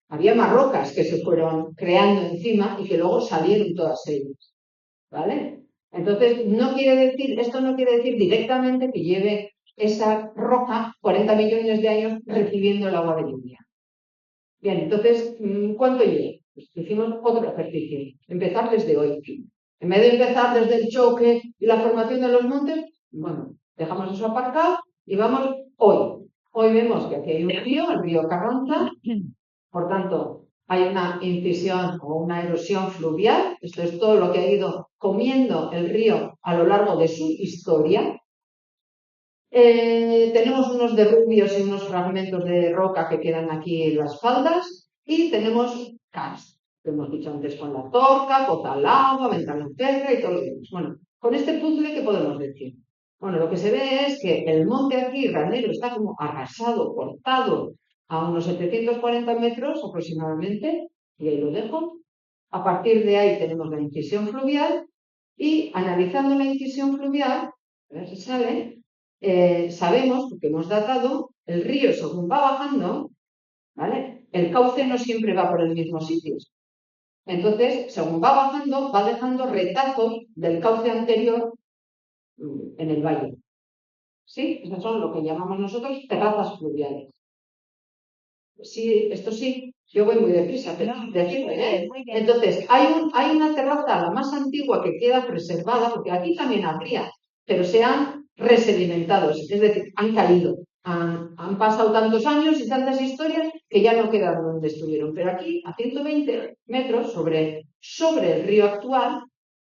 había más rocas que se fueron creando encima y que luego salieron todas ellas, ¿vale? Entonces, esto no quiere decir directamente que lleve esa roca 40 millones de años recibiendo el agua de lluvia. Bien, entonces, ¿cuánto lleva? Pues hicimos otro ejercicio, empezar desde hoy. En vez de empezar desde el choque y la formación de los montes, bueno, dejamos eso aparcado y vamos hoy. Hoy vemos que aquí hay un río, el río Carranza, por tanto, hay una incisión o una erosión fluvial. Esto es todo lo que ha ido comiendo el río a lo largo de su historia. Tenemos unos derrubios y unos fragmentos de roca que quedan aquí en las faldas y tenemos karst, que hemos dicho antes con la Torca, Pozalagua, Ventanaferra y todo lo demás. Bueno, con este puzzle, ¿qué podemos decir? Bueno, lo que se ve es que el monte aquí, Ranero, está como arrasado, cortado a unos 740 metros aproximadamente, y ahí lo dejo. A partir de ahí tenemos la incisión fluvial y analizando la incisión fluvial, a ver si sale, sabemos, porque hemos datado, el río según va bajando, ¿vale? El cauce no siempre va por el mismo sitio. Entonces, según va bajando, va dejando retazos del cauce anterior en el valle. ¿Sí? Esas son lo que llamamos nosotros terrazas fluviales. Sí, esto sí, yo voy muy deprisa, pero decirme, Entonces, hay una terraza, la más antigua, que queda preservada, porque aquí también habría, pero se han resedimentado, es decir, han caído. Han pasado tantos años y tantas historias que ya no quedan donde estuvieron. Pero aquí, a 120 metros sobre el río actual,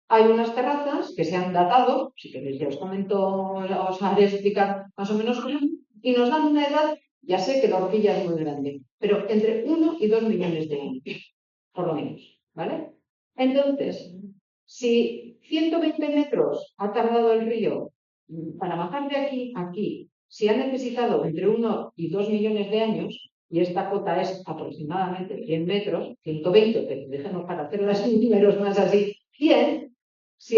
hay unas terrazas que se han datado, si queréis ya os comento, os haré explicar más o menos cómo, y nos dan una edad. Ya sé que la horquilla es muy grande, pero entre 1 y 2 millones de años, por lo menos, ¿vale? Entonces, si 120 metros ha tardado el río para bajar de aquí a aquí, si ha necesitado entre 1 y 2 millones de años, y esta cota es aproximadamente 100 metros, 120, pero déjenos para hacer los números más así, 100, Si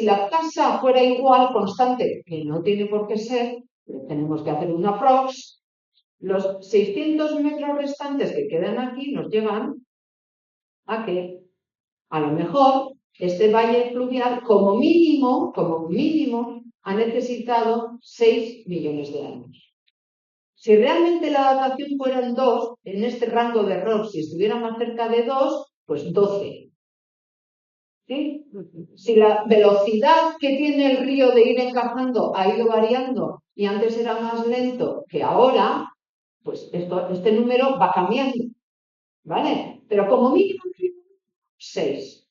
la tasa fuera igual, constante, que no tiene por qué ser, tenemos que hacer una prox, los 600 metros restantes que quedan aquí nos llevan a que, a lo mejor, este valle fluvial, como mínimo, ha necesitado 6 millones de años. Si realmente la datación fuera en 2, en este rango de error, si estuviera más cerca de 2, pues 12. ¿Sí? Si la velocidad que tiene el río de ir encajando ha ido variando y antes era más lento que ahora, pues este número va cambiando, ¿vale? Pero como mínimo 6.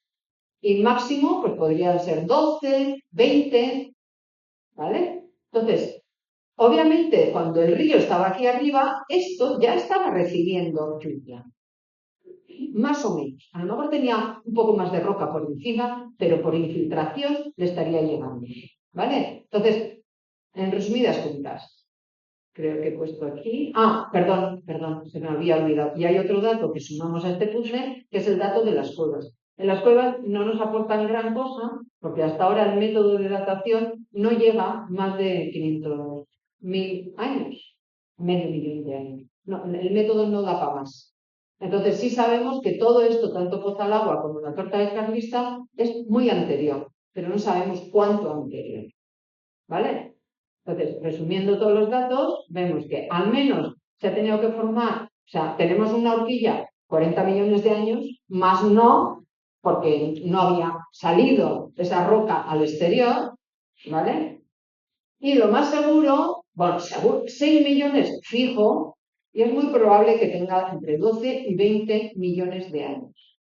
Y máximo, pues podrían ser 12, 20, ¿vale? Entonces, obviamente, cuando el río estaba aquí arriba, esto ya estaba recibiendo lluvia. Más o menos. A lo mejor tenía un poco más de roca por encima, pero por infiltración le estaría llegando. ¿Vale? Entonces, en resumidas cuentas, creo que he puesto aquí. Perdón, se me había olvidado. Y hay otro dato que sumamos a este puzzle, que es el dato de las cuevas. En las cuevas no nos aportan gran cosa, porque hasta ahora el método de datación no llega más de 500.000 años, medio millón de años. No, el método no da para más. Entonces sí sabemos que todo esto, tanto Pozalagua como la torta de Carlista, es muy anterior, pero no sabemos cuánto anterior. ¿Vale? Entonces, resumiendo todos los datos, vemos que al menos se ha tenido que formar, o sea, tenemos una horquilla 40 millones de años, más no, porque no había salido esa roca al exterior, ¿vale? Y lo más seguro, bueno, 6 millones fijo, y es muy probable que tenga entre 12 y 20 millones de años,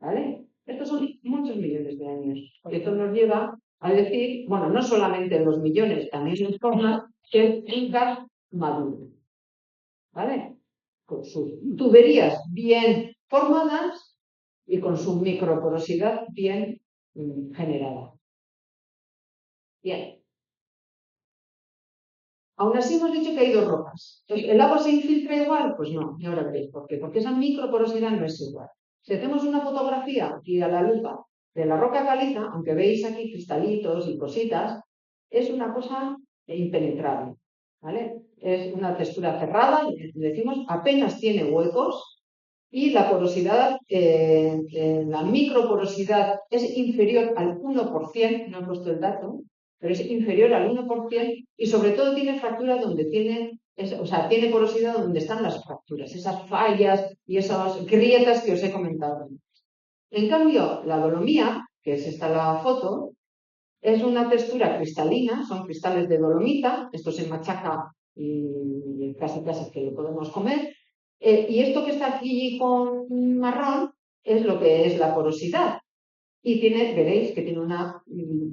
¿vale? Estos son muchos millones de años, y esto nos lleva a decir, bueno, no solamente los millones, también las formas, que es un gas maduro, ¿vale? Con sus tuberías bien formadas y con su microporosidad bien generada. Bien. Aún así hemos dicho que hay dos rocas. Entonces, ¿el agua se infiltra igual? Pues no, y ahora veréis por qué. Porque esa microporosidad no es igual. Si hacemos una fotografía aquí a la lupa de la roca caliza, aunque veis aquí cristalitos y cositas, es una cosa impenetrable, ¿vale? Es una textura cerrada, y decimos apenas tiene huecos y la porosidad, la microporosidad es inferior al 1%, no he puesto el dato, pero es inferior al 1% y sobre todo tiene fractura donde tiene, tiene porosidad donde están las fracturas, esas fallas y esas grietas que os he comentado. En cambio, la dolomía, que es esta la foto, es una textura cristalina, son cristales de dolomita, esto se machaca y casi que lo podemos comer, y esto que está aquí con marrón es lo que es la porosidad. Y veréis que tiene una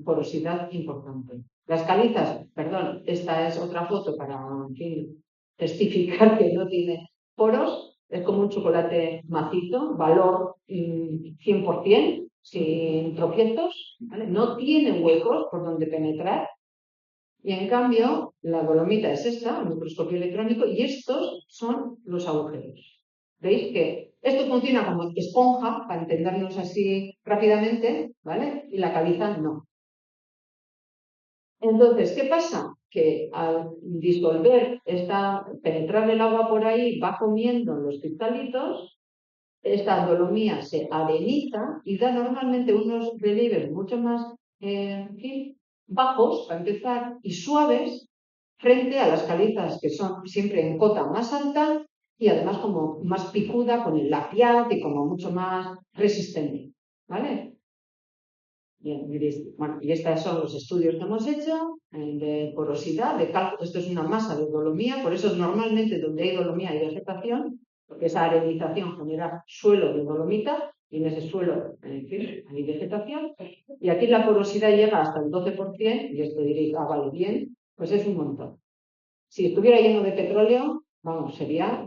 porosidad importante. Las calizas, perdón, esta es otra foto para, en fin, testificar que no tiene poros, es como un chocolate macizo, valor 100%, sin tropiezos, ¿vale? No tiene huecos por donde penetrar. Y en cambio, la dolomita es esta, el microscopio electrónico, y estos son los agujeros. ¿Veis que esto funciona como esponja, para entendernos así rápidamente, ¿vale? Y la caliza no. Entonces, ¿qué pasa? Que al disolver, penetrar el agua por ahí, va comiendo los cristalitos, esta dolomía se areniza y da normalmente unos relieves mucho más bajos, para empezar, y suaves, frente a las calizas que son siempre en cota más alta y además como más picuda con el lapiaz y como mucho más resistente, ¿vale? Bien, bueno, y estos son los estudios que hemos hecho de porosidad, de cálculo. Esto es una masa de dolomía, por eso normalmente donde hay dolomía hay vegetación, porque esa arenización genera suelo de dolomita y en ese suelo, en fin, hay vegetación. Y aquí la porosidad llega hasta el 12%, y esto diréis, vale, bien, pues es un montón. Si estuviera lleno de petróleo, vamos, sería...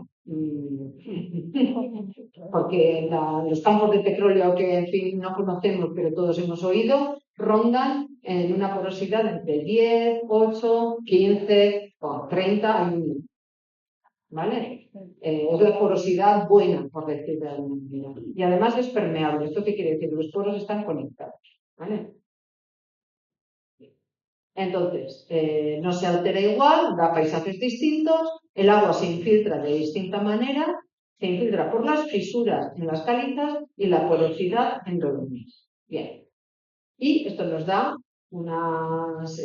porque los campos de petróleo que, en fin, no conocemos, pero todos hemos oído, rondan en una porosidad entre 10, 8, 15 o 30, ¿vale? Es la porosidad buena, por decirlo de alguna manera. Y además es permeable. ¿Esto qué quiere decir? Los poros están conectados. ¿vale? Entonces, no se altera igual, da paisajes distintos, el agua se infiltra de distinta manera, se infiltra por las fisuras en las calizas y la porosidad en dolomías. Bien. Y esto nos da unos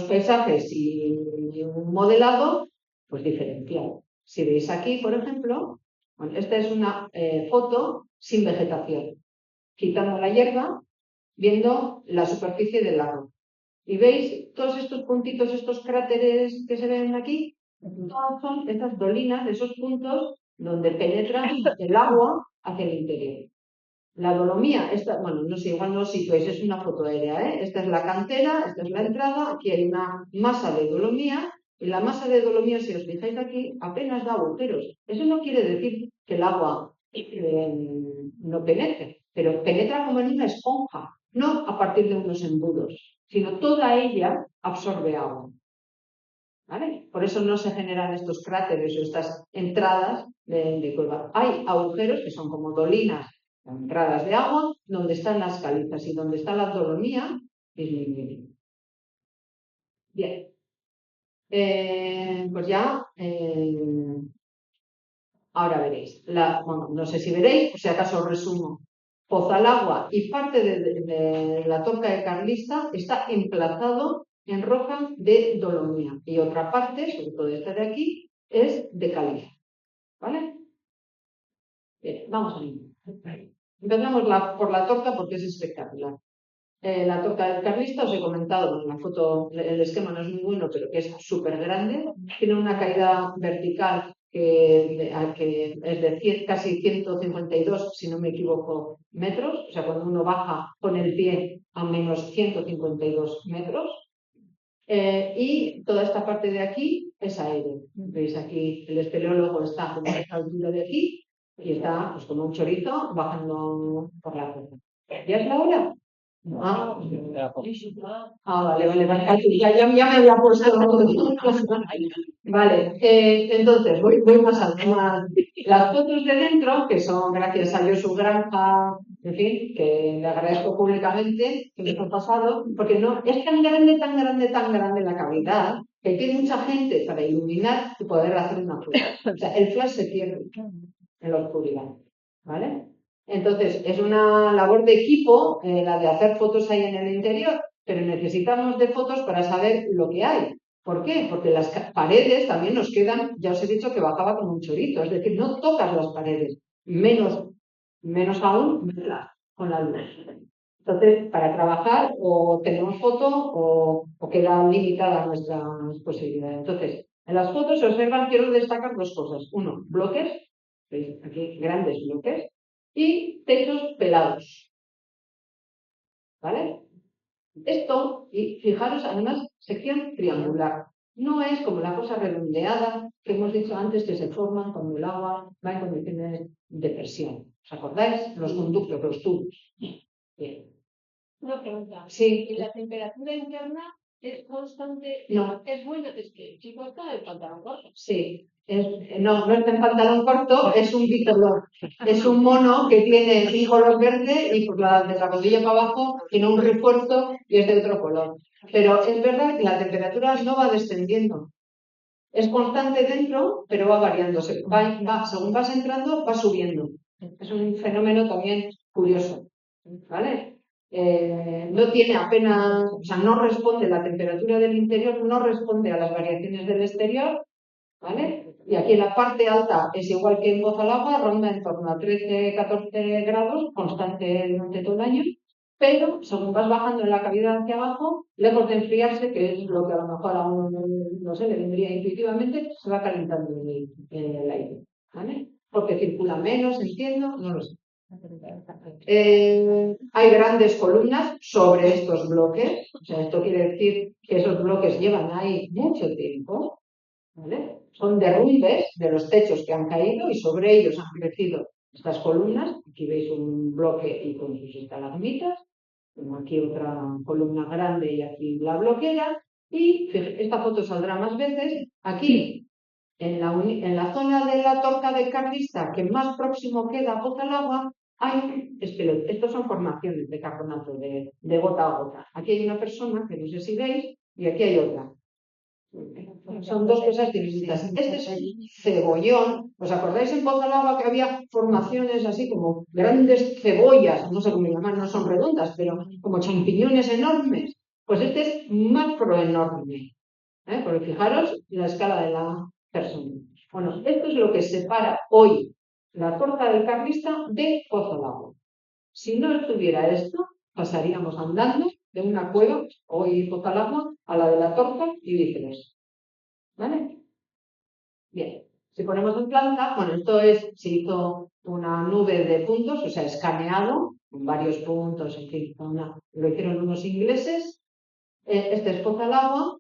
paisajes y un modelado pues diferencial. Si veis aquí, por ejemplo, bueno, esta es una foto sin vegetación, quitando la hierba, viendo la superficie del lago. Y veis todos estos puntitos, estos cráteres que se ven aquí, todas son estas dolinas, esos puntos donde penetra el agua hacia el interior. La dolomía, bueno, no sé, igual no os situáis, es una foto aérea, ¿eh? Esta es la cantera, esta es la entrada, aquí hay una masa de dolomía, y la masa de dolomía, si os fijáis aquí, apenas da agujeros. Eso no quiere decir que el agua no penetre, pero penetra como en una esponja, no a partir de unos embudos, sino toda ella absorbe agua. ¿Vale? Por eso no se generan estos cráteres o estas entradas de cueva. Hay agujeros que son como dolinas, entradas de agua, donde están las calizas y donde está la dolomía disminuye. Bien. Pues ya, ahora veréis. Bueno, no sé si veréis, por si acaso os resumo. Pozalagua y parte de la Torca de Carlista está emplazado en roca de dolomía y otra parte, sobre todo esta de aquí, es de caliza. ¿Vale? Bien, vamos a ver. Empezamos por la Torca porque es espectacular. La Torca del Carlista, os he comentado, en la foto, el esquema no es muy bueno, pero que es súper grande. Tiene una caída vertical que es de casi 152, si no me equivoco, metros. O sea, cuando uno baja con el pie a menos 152 metros. Y toda esta parte de aquí es aéreo. Veis aquí, el espeleólogo está como a esta altura de aquí y está pues, como un chorizo bajando por la puerta. ¿Ya es la hora? Ah, vale. Ya me había puesto. Vale, entonces voy más allá. Las fotos de dentro, que son gracias a Josu Granja, en fin, que le agradezco públicamente que me ha pasado, porque no es tan grande la cavidad, que hay mucha gente para iluminar y poder hacer una foto. O sea, el flash se pierde en la oscuridad, ¿vale? Entonces, es una labor de equipo la de hacer fotos ahí en el interior, pero necesitamos de fotos para saber lo que hay. ¿Por qué? Porque las paredes también nos quedan, ya os he dicho que bajaba como un chorito, es decir, no tocas las paredes, menos aún verlas con la luz. Entonces, para trabajar o tenemos foto o queda limitada nuestras posibilidades. Entonces, en las fotos se observan, quiero destacar dos cosas. Uno, bloques, ¿veis? Aquí grandes bloques, y techos pelados. ¿Vale? Esto, y fijaros, además, sección triangular. No es como la cosa redondeada que hemos dicho antes que se forman cuando el agua va en condiciones de presión. ¿Os acordáis? Los conductos, los tubos. Bien. Una pregunta. Sí. ¿Y la temperatura interna es constante? No. Es buena, es que el chico está en pantalón corto. Sí. No es de pantalón corto, es un bicolor. Es un mono que tiene un color verde y por de la rodilla para abajo tiene un refuerzo y es de otro color. Pero es verdad que la temperatura no va descendiendo. Es constante dentro, pero va variando. Según vas entrando, va subiendo. Es un fenómeno también curioso. ¿Vale? No tiene apenas, o sea, no responde, la temperatura del interior no responde a las variaciones del exterior, ¿vale? Y aquí en la parte alta es igual que en Pozalagua, ronda en torno a 13-14 grados, constante durante todo el año, pero según vas bajando en la cavidad hacia abajo, lejos de enfriarse, que es lo que a lo mejor a uno, no sé, le vendría intuitivamente, se va calentando el aire, ¿vale? Porque circula menos, entiendo, no lo sé. Hay grandes columnas sobre estos bloques, o sea, esto quiere decir que esos bloques llevan ahí mucho tiempo, ¿vale? Son derrumbes de los techos que han caído y sobre ellos han crecido estas columnas. Aquí veis un bloque y con sus estalagmitas, como aquí otra columna grande y aquí la bloquera, y esta foto saldrá más veces. Aquí, en la zona de la Torca de Carlista, que más próximo queda a Pozalagua, estos son formaciones de carbonato de gota a gota. Aquí hay una persona, que no sé si veis, y aquí hay otra. Son dos cosas distintas. Este es un cebollón. ¿Os acordáis en Pozalagua que había formaciones así como grandes cebollas? No sé cómo llamar, no son redondas, pero como champiñones enormes. Pues este es macro enorme. Porque fijaros la escala de la persona. Bueno, esto es lo que separa hoy la torta del carlista de Pozalagua. Si no estuviera esto, pasaríamos andando de una cueva, hoy Pozalagua, a la de la torta y viceversa. ¿Vale? Bien. Si ponemos en planta, bueno, se hizo una nube de puntos, o sea, escaneado, con varios puntos, en fin, lo hicieron unos ingleses. Este es Pozalagua.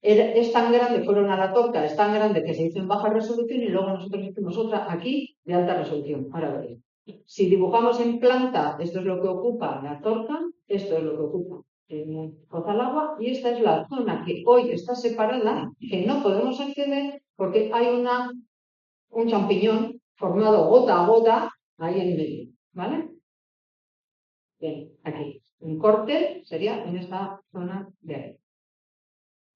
Es tan grande, fueron a la torta, es tan grande que se hizo en baja resolución y luego nosotros hicimos otra aquí de alta resolución. Ahora veréis. Si dibujamos en planta, esto es lo que ocupa la torta, esto es lo que ocupa Pozalagua, y esta es la zona que hoy está separada, que no podemos acceder porque hay un champiñón formado gota a gota ahí en medio. ¿Vale? Bien, aquí. Un corte sería en esta zona de ahí.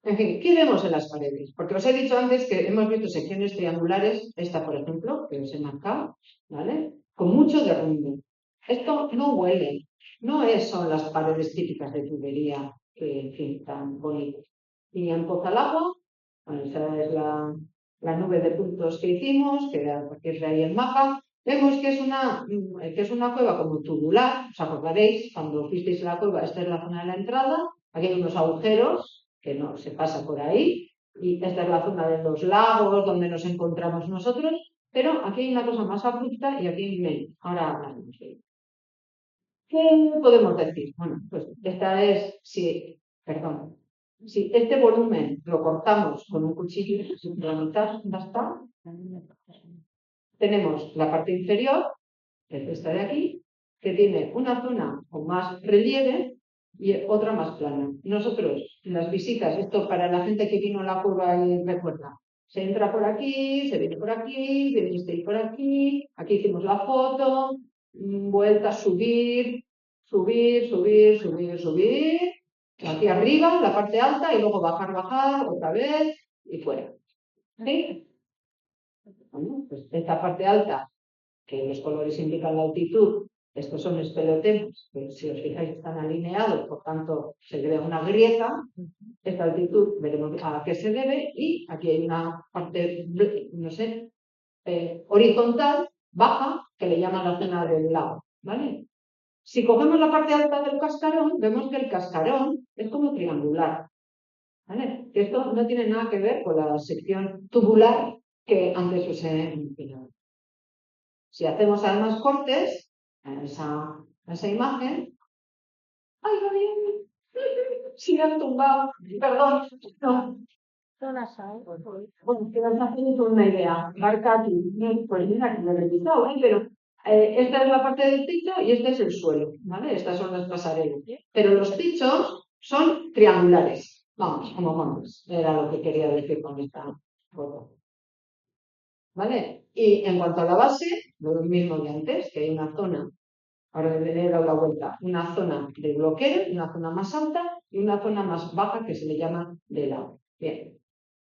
En fin, ¿qué vemos en las paredes? Porque os he dicho antes que hemos visto secciones triangulares, esta por ejemplo, que os he marcado, ¿vale? Con mucho derrumbe. Esto no huele, son las paredes típicas de tubería, que, en fin, tan bonitas. Y en Pozalagua, bueno, esa es la nube de puntos que hicimos, que a partir de ahí el mapa. Vemos que es una cueva como tubular, os acordaréis, cuando fuisteis a la cueva, esta es la zona de la entrada, aquí hay unos agujeros, que no se pasa por ahí, y esta es la zona de los lagos donde nos encontramos nosotros, pero aquí hay una cosa más abrupta y aquí hay menos. Ahora hablamos de ello. ¿Qué podemos decir? Bueno, pues si este volumen lo cortamos con un cuchillo, la mitad, ¿dónde está? Tenemos la parte inferior, que es esta de aquí, que tiene una zona con más relieve y otra más plana. Nosotros, en las visitas, esto para la gente que vino a la curva y recuerda, se entra por aquí, se viene por aquí, viniste por aquí hicimos la foto, vuelta, subir, aquí arriba, la parte alta, y luego bajar, otra vez, y fuera. ¿Sí? Bueno, pues esta parte alta, que los colores indican la altitud, estos son espelotemas, que si os fijáis están alineados, por tanto se crea una grieta. Esta altitud veremos a qué se debe, y aquí hay una parte, no sé, horizontal, baja, que le llaman la zona del lago, ¿vale? Si cogemos la parte alta del cascarón, vemos que el cascarón es como triangular, ¿vale? Que esto no tiene nada que ver con la sección tubular que antes os he mencionado. Si hacemos además cortes en esa imagen, ¡ay, no viene! Sí, me han tumbado, perdón, no. Bueno, que nos hacéis una idea. Marca aquí, pues mira que lo he revisado, pero esta es la parte del techo y este es el suelo, ¿vale? Estas son las pasarelas. Pero los techos son triangulares, vamos, como montes. Era lo que quería decir con esta foto. ¿Vale? Y en cuanto a la base, lo mismo de antes, que hay una zona, ahora le he dado la vuelta, una zona de bloqueo, una zona más alta y una zona más baja que se le llama de lago. Bien.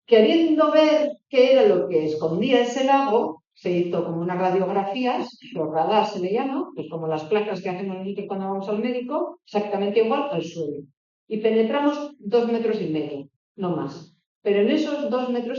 Queriendo ver qué era lo que escondía ese lago, se hizo como unas radiografías, los radar se le llama, pues como las placas que hacemos nosotros cuando vamos al médico, exactamente igual al suelo. Y penetramos 2,5 metros, no más. Pero en esos 2,5 metros,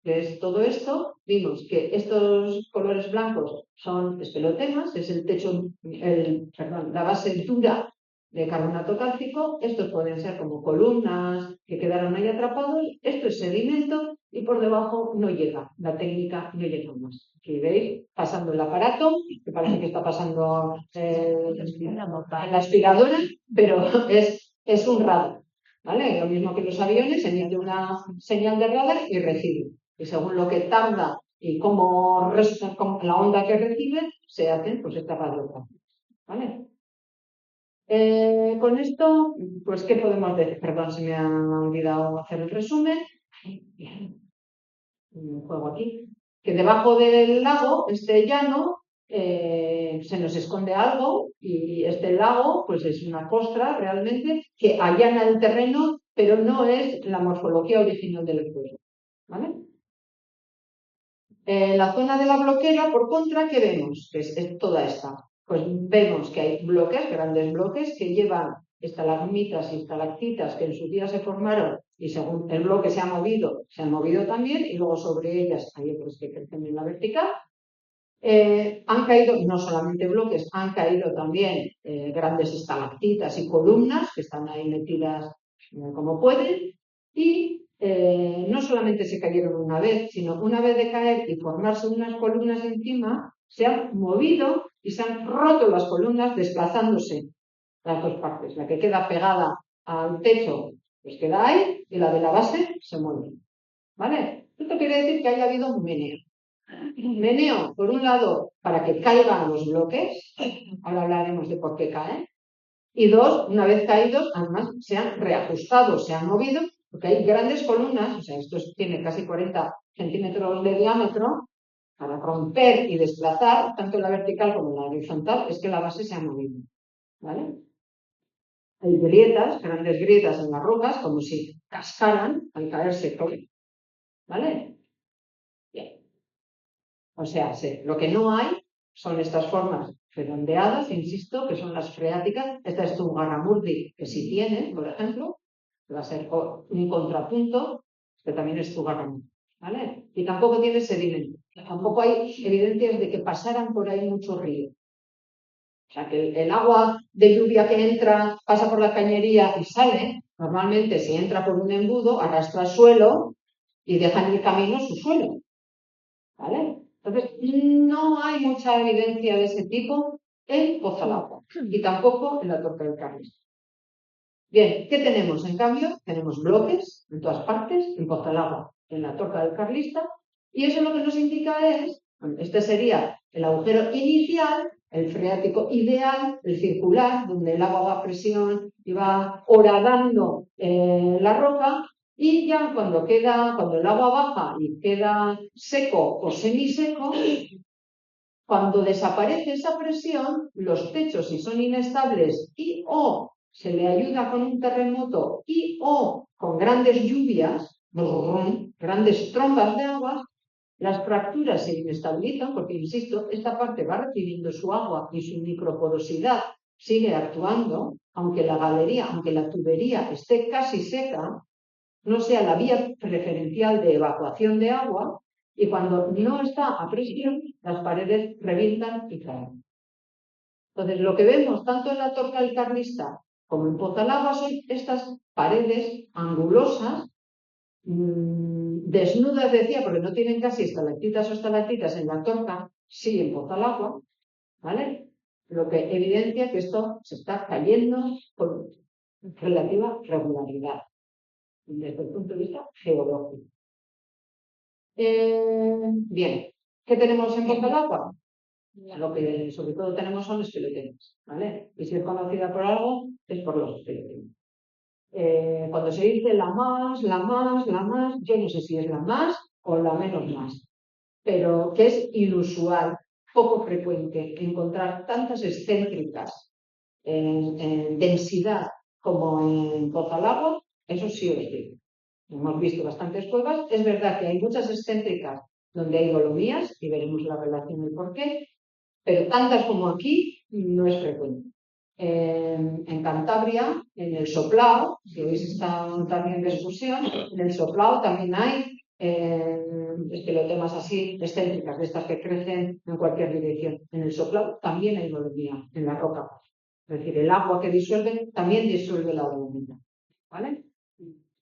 que es todo esto, vimos que estos colores blancos son espelotemas, es el techo, la base dura de carbonato cálcico. Estos pueden ser como columnas que quedaron ahí atrapados. Esto es sedimento y por debajo no llega, la técnica no llega más. Aquí veis, pasando el aparato, que parece que está pasando la aspiradora, pero es un radar. ¿Vale? Lo mismo que los aviones, emite una señal de radar y recibe. Y según lo que tarda y cómo la onda que recibe, se hacen pues estas radiografías. ¿Vale? Con esto, pues, ¿qué podemos decir? Perdón, se me ha olvidado hacer el resumen. Bien. Un juego aquí. Que debajo del lago, este llano, se nos esconde algo y este lago pues es una costra realmente que allana el terreno, pero no es la morfología original del pueblo. ¿Vale? En la zona de la bloquera, por contra, ¿qué vemos? Que es toda esta. Pues vemos que hay bloques, grandes bloques, que llevan estalagmitas y estalactitas que en su día se formaron y según el bloque se han movido también y luego sobre ellas hay otros que crecen en la vertical. Han caído no solamente bloques, han caído también grandes estalactitas y columnas que están ahí metidas como pueden y no solamente se cayeron una vez, sino una vez de caer y formarse unas columnas encima, se han movido y se han roto las columnas desplazándose las dos partes. La que queda pegada al techo pues queda ahí y la de la base se mueve. ¿Vale? Esto quiere decir que haya habido un meneo. Meneo, por un lado, para que caigan los bloques, ahora hablaremos de por qué caen, y dos, una vez caídos, además se han reajustado, se han movido, porque hay grandes columnas, o sea, esto tiene casi 40 centímetros de diámetro, para romper y desplazar, tanto en la vertical como en la horizontal, es que la base se ha movido. ¿Vale? Hay grietas, grandes grietas en las rocas, como si cascaran al caerse todo. ¿Vale? Bien. O sea, lo que no hay son estas formas redondeadas, insisto, que son las freáticas. Esta es Zugarramurdi, que sí tiene, por ejemplo, va a ser un contrapunto, que también es Zugarramurdi. ¿Vale? Y tampoco tiene sedimento. Tampoco hay evidencias de que pasaran por ahí mucho río. O sea, que el agua de lluvia que entra, pasa por la cañería y sale, normalmente si entra por un embudo, arrastra el suelo y deja en el camino su suelo. ¿Vale? Entonces, no hay mucha evidencia de ese tipo en Pozalagua y tampoco en la Torca del Carlista. Bien, ¿qué tenemos? En cambio, tenemos bloques en todas partes, en Pozalagua, en la Torca del Carlista, y eso lo que nos indica es, bueno, este sería el agujero inicial, el freático ideal, el circular, donde el agua va a presión y va horadando la roca, y ya cuando el agua baja y queda seco o semiseco, cuando desaparece esa presión, los techos, si son inestables y o se le ayuda con un terremoto y o con grandes lluvias, grandes trombas de agua, las fracturas se inestabilizan porque, insisto, esta parte va recibiendo su agua y su microporosidad sigue actuando, aunque la galería, aunque la tubería esté casi seca, no sea la vía preferencial de evacuación de agua, y cuando no está a presión, las paredes revientan y caen. Entonces, lo que vemos tanto en la Torca del Carlista como en Pozalagua son estas paredes angulosas, desnudas, decía, porque no tienen casi estalactitas o estalactitas en la Torca, sí en Pozalagua, ¿vale? Lo que evidencia que esto se está cayendo con relativa regularidad desde el punto de vista geológico. Bien, ¿qué tenemos en Pozalagua? Lo que sobre todo tenemos son esqueletos, ¿vale? Y si es conocida por algo, es por los esqueletos. Cuando se dice la más, yo no sé si es la más o la menos más, pero que es inusual, poco frecuente encontrar tantas excéntricas en densidad como en Pozalagua, eso sí os digo. Hemos visto bastantes cuevas. Es verdad que hay muchas excéntricas donde hay dolomías y veremos la relación y el porqué, pero tantas como aquí no es frecuente. En Cantabria, en el Soplao, que hoy se está también en discusión, en el Soplao también hay esquelotemas así excéntricas, de estas que crecen en cualquier dirección. En el Soplao también hay dolomía en la roca. Es decir, el agua que disuelve también disuelve la dolomía. ¿Vale?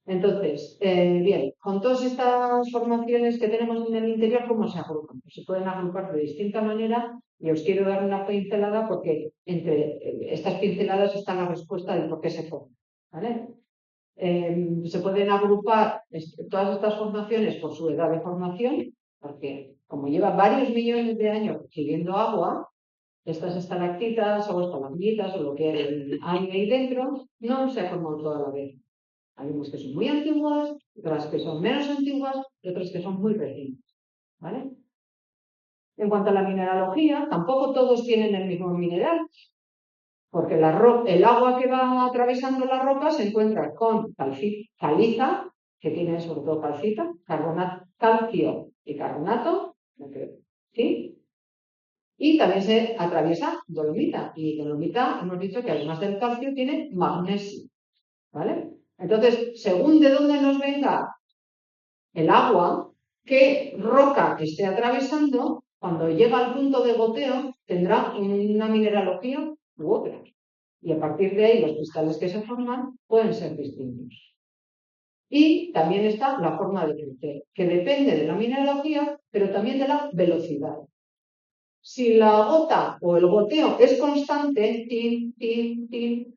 Entonces, bien, con todas estas formaciones que tenemos en el interior, ¿cómo se agrupan? Pues se pueden agrupar de distinta manera y os quiero dar una pincelada porque entre estas pinceladas está la respuesta del por qué se forman. ¿Vale? Se pueden agrupar todas estas formaciones por su edad de formación, porque como lleva varios millones de años recibiendo agua, estas estalactitas o estalagmitas o lo que hay ahí dentro no se ha formado toda la vez. Hay unas que son muy antiguas, otras que son menos antiguas y otras que son muy recientes. ¿Vale? En cuanto a la mineralogía, tampoco todos tienen el mismo mineral, porque el agua que va atravesando la roca se encuentra con caliza, que tiene sobre todo calcita, calcio y carbonato, ¿sí? Y también se atraviesa dolomita, y dolomita hemos dicho que además del calcio tiene magnesio, ¿vale? Entonces, según de dónde nos venga el agua, qué roca esté atravesando, cuando llega al punto de goteo, tendrá una mineralogía u otra. Y a partir de ahí, los cristales que se forman pueden ser distintos. Y también está la forma de crecer, que depende de la mineralogía, pero también de la velocidad. Si la gota o el goteo es constante, tin, tin, tin,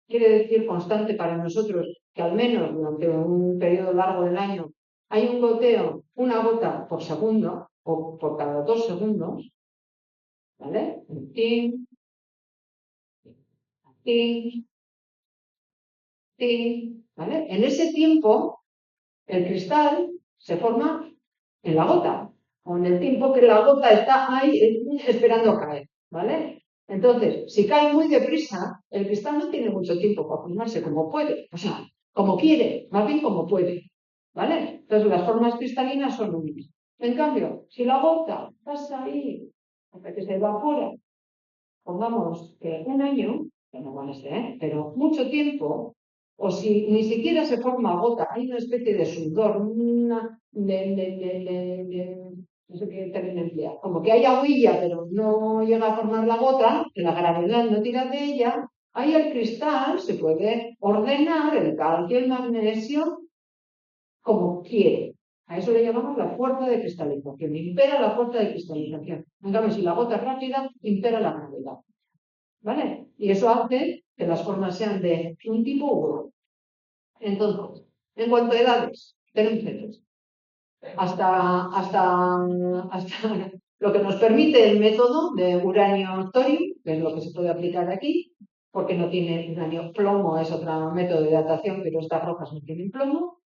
quiere decir constante para nosotros que al menos durante un periodo largo del año hay un goteo, una gota por segundo o por cada 2 segundos, ¿vale? Tin, tin, tin, ¿vale? En ese tiempo el cristal se forma en la gota, o en el tiempo que la gota está ahí esperando caer, ¿vale? Entonces, si cae muy deprisa, el cristal no tiene mucho tiempo para formarse como puede, o sea, como quiere, más bien como puede, ¿vale? Entonces, las formas cristalinas son únicas. En cambio, si la gota pasa ahí hasta que se evapora, pongamos que un año, que no van a ser, pero mucho tiempo, o si ni siquiera se forma gota, hay una especie de sudor, no sé qué término emplea, como que hay agüilla, pero no llega a formar la gota, que la gravedad no tira de ella, ahí el cristal se puede ordenar, el calcio, el magnesio, como quiere. A eso le llamamos la fuerza de cristalización. Impera la fuerza de cristalización. En cambio, si la gota es rápida, impera la gravedad. ¿Vale? Y eso hace que las formas sean de un tipo u otro. Entonces, en cuanto a edades, tenemos hechos. Hasta lo que nos permite el método de uranio-torio, que es lo que se puede aplicar aquí, porque no tiene uranio, plomo es otro método de datación, pero estas rocas no tienen plomo,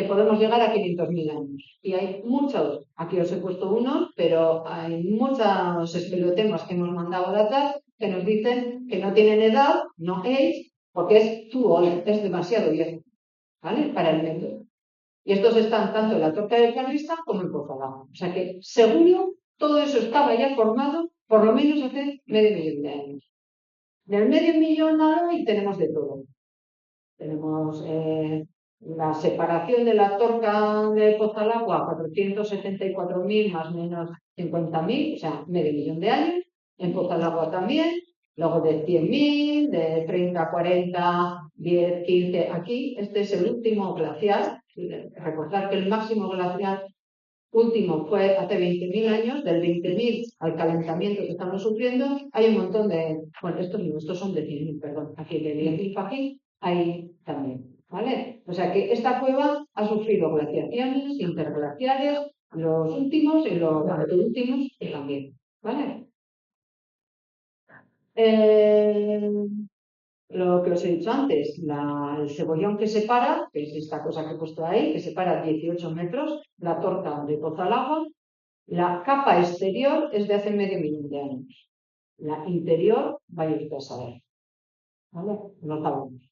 podemos llegar a 500.000 años. Y hay muchos, aquí os he puesto unos, pero hay muchos espelotemas que hemos mandado a datar que nos dicen que no tienen edad, no age, porque es too old, es demasiado viejo, ¿vale? Para el método. Y estos están tanto en la Torca del Carlista como en Pozalá. O sea que seguro todo eso estaba ya formado por lo menos hace medio millón de años. Del medio millón a hoy tenemos de todo. Tenemos la separación de la Torca de Pozalagua, 474.000 más o menos 50.000, o sea, medio millón de años. En Pozalagua también. Luego de 100.000, de 30, 40, 10, 15. Aquí, este es el último glacial. Recordar que el máximo glacial último fue hace 20.000 años, del 20.000 al calentamiento que estamos sufriendo, hay un montón de, bueno, estos son de 100.000, perdón, aquí de 10.000 para aquí, hay también, ¿vale? O sea que esta cueva ha sufrido glaciaciones, interglaciares, los últimos y los últimos también, ¿vale? Lo que os he dicho antes, el cebollón que separa, que es esta cosa que he puesto ahí, que separa 18 metros, la Torca de Pozalagua, la capa exterior es de hace medio millón de años. La interior, vaya usted a saber. ¿Vale? No sabemos.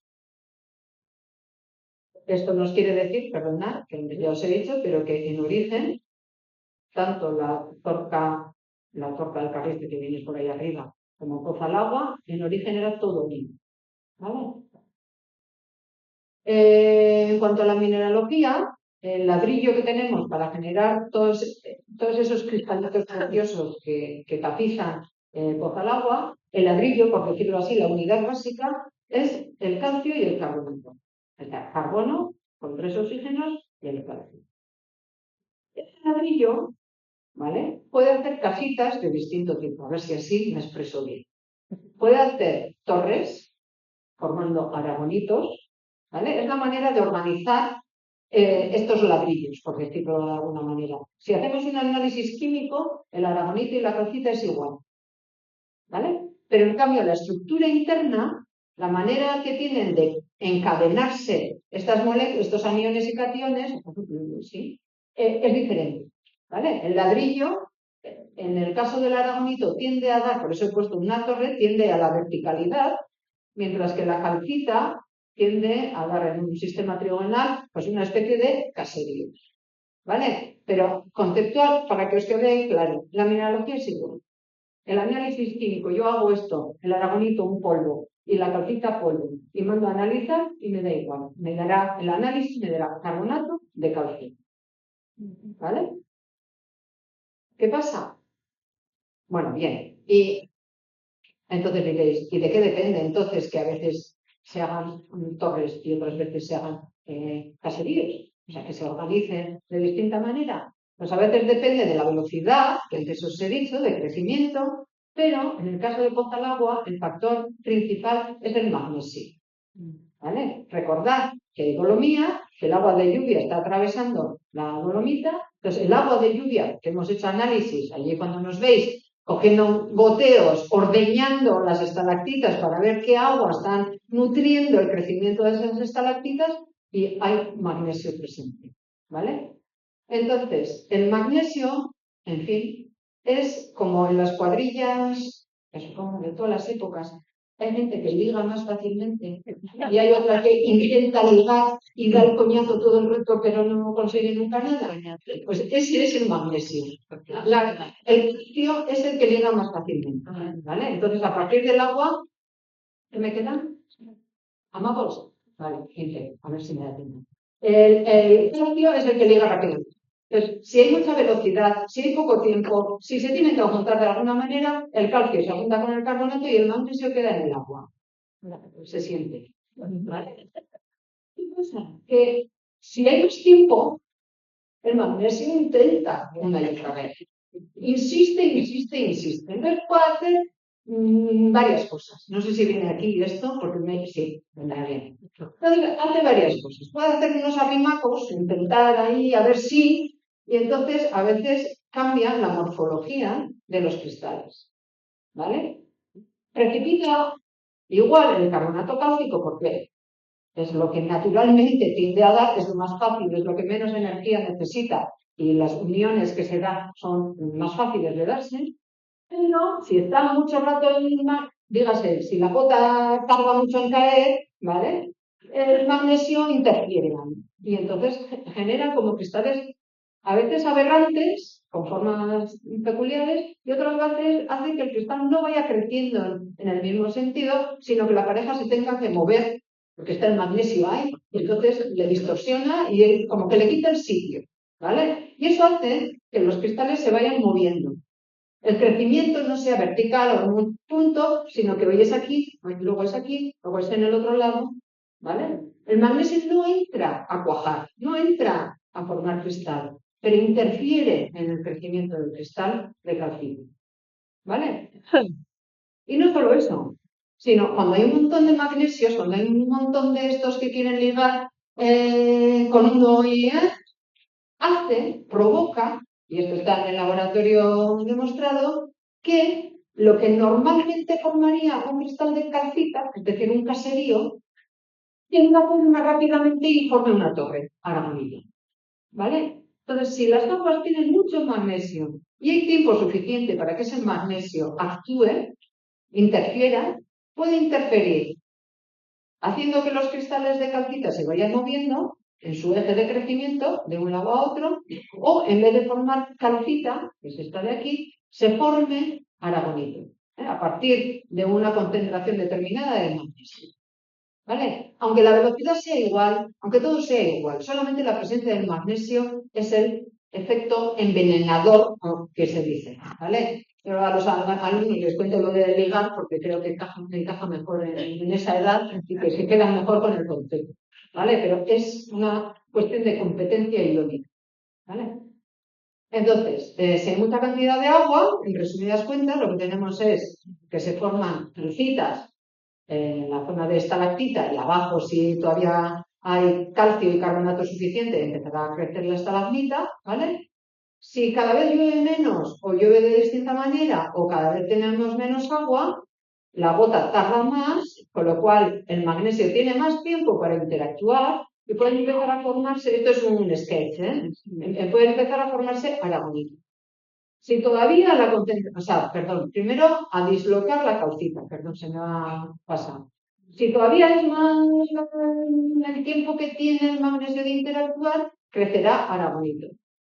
Esto nos quiere decir, perdonad, que ya os he dicho, pero que en origen, tanto la Torca del Carriste que viene por ahí arriba, como Pozalagua, en origen era todo mismo. ¿Vale? En cuanto a la mineralogía, el ladrillo que tenemos para generar todos esos cristalitos preciosos que tapizan Pozalagua, el ladrillo, por decirlo así, la unidad básica, es el calcio y el carbono. El carbono con 3 oxígenos y el calcio. Este ladrillo, ¿vale? Puede hacer cajitas de distinto tipo, a ver si así me expreso bien. Puede hacer torres, formando aragonitos, ¿vale? Es la manera de organizar estos ladrillos, por decirlo de alguna manera. Si hacemos un análisis químico, el aragonito y la calcita es igual, ¿vale? Pero en cambio la estructura interna, la manera que tienen de encadenarse estos aniones y cationes, ¿sí? Es diferente, ¿vale? El ladrillo En el caso del aragonito tiende a dar, por eso he puesto una torre, tiende a la verticalidad, mientras que la calcita tiende a dar en un sistema trigonal pues una especie de caserío. ¿Vale? Pero conceptual, para que os quede claro, la mineralogía es igual. El análisis químico, yo hago esto, el aragonito un polvo y la calcita polvo, y mando a analizar y me da igual. Me dará el análisis, me dará carbonato de calcio. ¿Vale? ¿Qué pasa? Bueno, bien. Y entonces diréis, ¿y de qué depende entonces que a veces se hagan torres y otras veces se hagan caseríos? O sea, que se organicen de distinta manera. Pues a veces depende de la velocidad, que antes os he dicho, de crecimiento, pero en el caso de Pozalagua, el factor principal es el magnesio. ¿Vale? Recordad que hay dolomía, que el agua de lluvia está atravesando la dolomita, entonces el agua de lluvia, que hemos hecho análisis, allí cuando nos veis, cogiendo goteos, ordeñando las estalactitas para ver qué agua están nutriendo el crecimiento de esas estalactitas, y hay magnesio presente, ¿vale? Entonces, el magnesio, en fin, es como en las cuadrillas, es como de todas las épocas, hay gente que liga más fácilmente y hay otra que intenta ligar y da el coñazo todo el rato pero no consigue nunca nada. Pues ese es el magnesio. El litio es el que liga más fácilmente, ¿vale? Entonces, a partir del agua, ¿qué me queda? ¿Amagos? Vale, gente, a ver si me da tiempo. El litio es el que liga rápidamente. Entonces, si hay mucha velocidad, si hay poco tiempo, si se tiene que juntar de alguna manera, el calcio se junta con el carbonato y el magnesio queda en el agua. Se siente. ¿Vale? ¿Qué pasa? Que si hay más tiempo, el magnesio intenta una y otra vez. Insiste, insiste, insiste. Entonces puede hacer varias cosas. No sé si viene aquí esto, porque sí, vendrá bien. Entonces, hace varias cosas. Puede hacer unos arrimacos, intentar ahí a ver si, y entonces a veces cambia la morfología de los cristales. ¿Vale? Precipita igual el carbonato cálcico, porque es lo que naturalmente tiende a dar, es lo más fácil, es lo que menos energía necesita y las uniones que se dan son más fáciles de darse. Pero si está mucho rato en el mar, dígase, si la gota tarda mucho en caer, ¿vale? El magnesio interfiere ahí y entonces genera como cristales a veces aberrantes, con formas peculiares, y otras veces hace que el cristal no vaya creciendo en el mismo sentido, sino que la pareja se tenga que mover, porque está el magnesio ahí, y entonces le distorsiona y como que le quita el sitio, ¿vale? Y eso hace que los cristales se vayan moviendo. El crecimiento no sea vertical o en un punto, sino que hoy es aquí, luego es aquí, luego es en el otro lado, ¿vale? El magnesio no entra a cuajar, no entra a formar cristal, pero interfiere en el crecimiento del cristal de calcito, ¿vale? Y no solo eso, sino cuando hay un montón de magnesios, cuando hay un montón de estos que quieren ligar con uno y provoca, y esto está en el laboratorio demostrado, que lo que normalmente formaría un cristal de calcita, es decir, un caserío, tiene una forma rápidamente y forme una torre aragonita. ¿Vale? Entonces, si las aguas tienen mucho magnesio y hay tiempo suficiente para que ese magnesio actúe, interfiera, puede interferir haciendo que los cristales de calcita se vayan moviendo en su eje de crecimiento de un lado a otro, o en vez de formar calcita, que es esta de aquí, se forme aragonito, a partir de una concentración determinada de magnesio. ¿Vale? Aunque la velocidad sea igual, aunque todo sea igual, solamente la presencia del magnesio es el efecto envenenador que se dice, ¿vale? Pero a los alumnos les cuento lo de ligar porque creo que encaja mejor en esa edad y que se quedan mejor con el concepto, ¿vale? Pero es una cuestión de competencia iónica, ¿vale? Entonces, si hay mucha cantidad de agua, en resumidas cuentas, lo que tenemos es que se forman trocitas en la zona de estalactita y abajo, si todavía hay calcio y carbonato suficiente, empezará a crecer la estalagmita, ¿vale? Si cada vez llueve menos o llueve de distinta manera o cada vez tenemos menos agua, la gota tarda más, con lo cual el magnesio tiene más tiempo para interactuar y pueden empezar a formarse, esto es un sketch, pueden empezar a formarse aragonitos. Si todavía la concentración, o sea, perdón, primero a dislocar la calcita, perdón, se me ha pasado. Si todavía es más el tiempo que tiene el magnesio de interactuar, crecerá aragonito.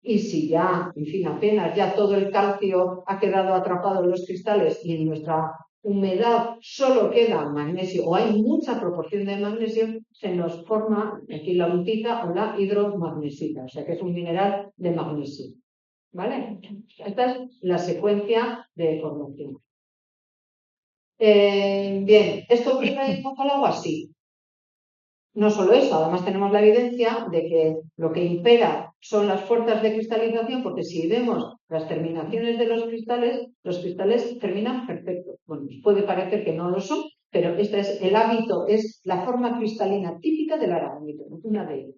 Y si ya, en fin, apenas ya todo el calcio ha quedado atrapado en los cristales y en nuestra humedad solo queda magnesio o hay mucha proporción de magnesio, se nos forma aquí la lutita o la hidromagnesita, o sea que es un mineral de magnesio. ¿Vale? Esta es la secuencia de formación. Bien, ¿esto ocurre al agua? Sí. No solo eso, además tenemos la evidencia de que lo que impera son las fuerzas de cristalización, porque si vemos las terminaciones de los cristales terminan perfectos. Bueno, puede parecer que no lo son, pero este es el hábito, es la forma cristalina típica del aragonito, una de ellas.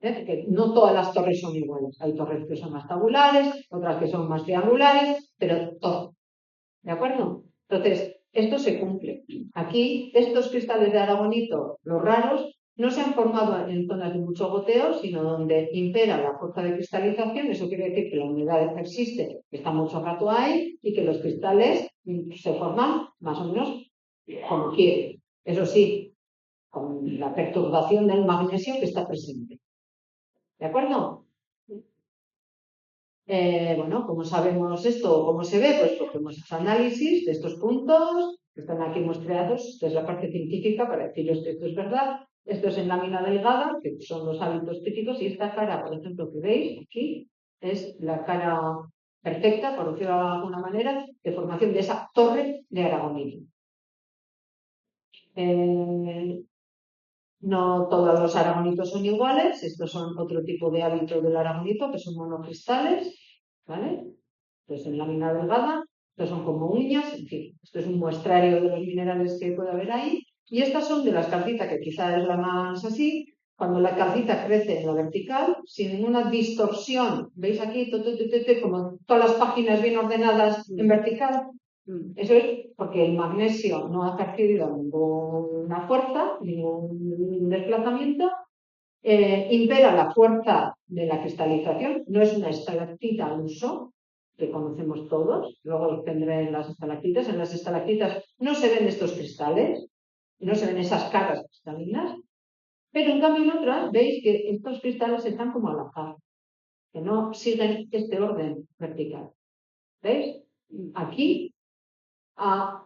Que no todas las torres son iguales. Hay torres que son más tabulares, otras que son más triangulares, pero todo. ¿De acuerdo? Entonces, esto se cumple. Aquí, estos cristales de aragonito, los raros, no se han formado en zonas de mucho goteo, sino donde impera la fuerza de cristalización. Eso quiere decir que la humedad existe, que está mucho rato ahí, y que los cristales se forman más o menos como quieren. Eso sí, con la perturbación del magnesio que está presente. ¿De acuerdo? Bueno, ¿cómo sabemos esto? ¿Cómo se ve? Pues cogemos los análisis de estos puntos que están aquí muestreados. Esta es la parte científica para deciros que esto es verdad. Esto es en lámina delgada, que son los hábitos típicos, y esta cara, por ejemplo, que veis aquí, es la cara perfecta, por decirlo de alguna manera, de formación de esa torre de aragonito. No todos los aragonitos son iguales, estos son otro tipo de hábito del aragonito, que son monocristales, ¿vale? Entonces en lámina delgada, estos son como uñas, en fin, esto es un muestrario de los minerales que puede haber ahí. Y estas son de las calcitas, que quizá es la más así, cuando la calcita crece en la vertical, sin ninguna distorsión, ¿veis aquí? Como todas las páginas bien ordenadas en vertical. Eso es porque el magnesio no ha percibido ninguna fuerza, ningún desplazamiento. Impera la fuerza de la cristalización, no es una estalactita al uso, que conocemos todos, luego lo tendré en las estalactitas. En las estalactitas no se ven estos cristales, no se ven esas caras cristalinas, pero en cambio en otras veis que estos cristales están como al azar, que no siguen este orden vertical. ¿Veis? Aquí ha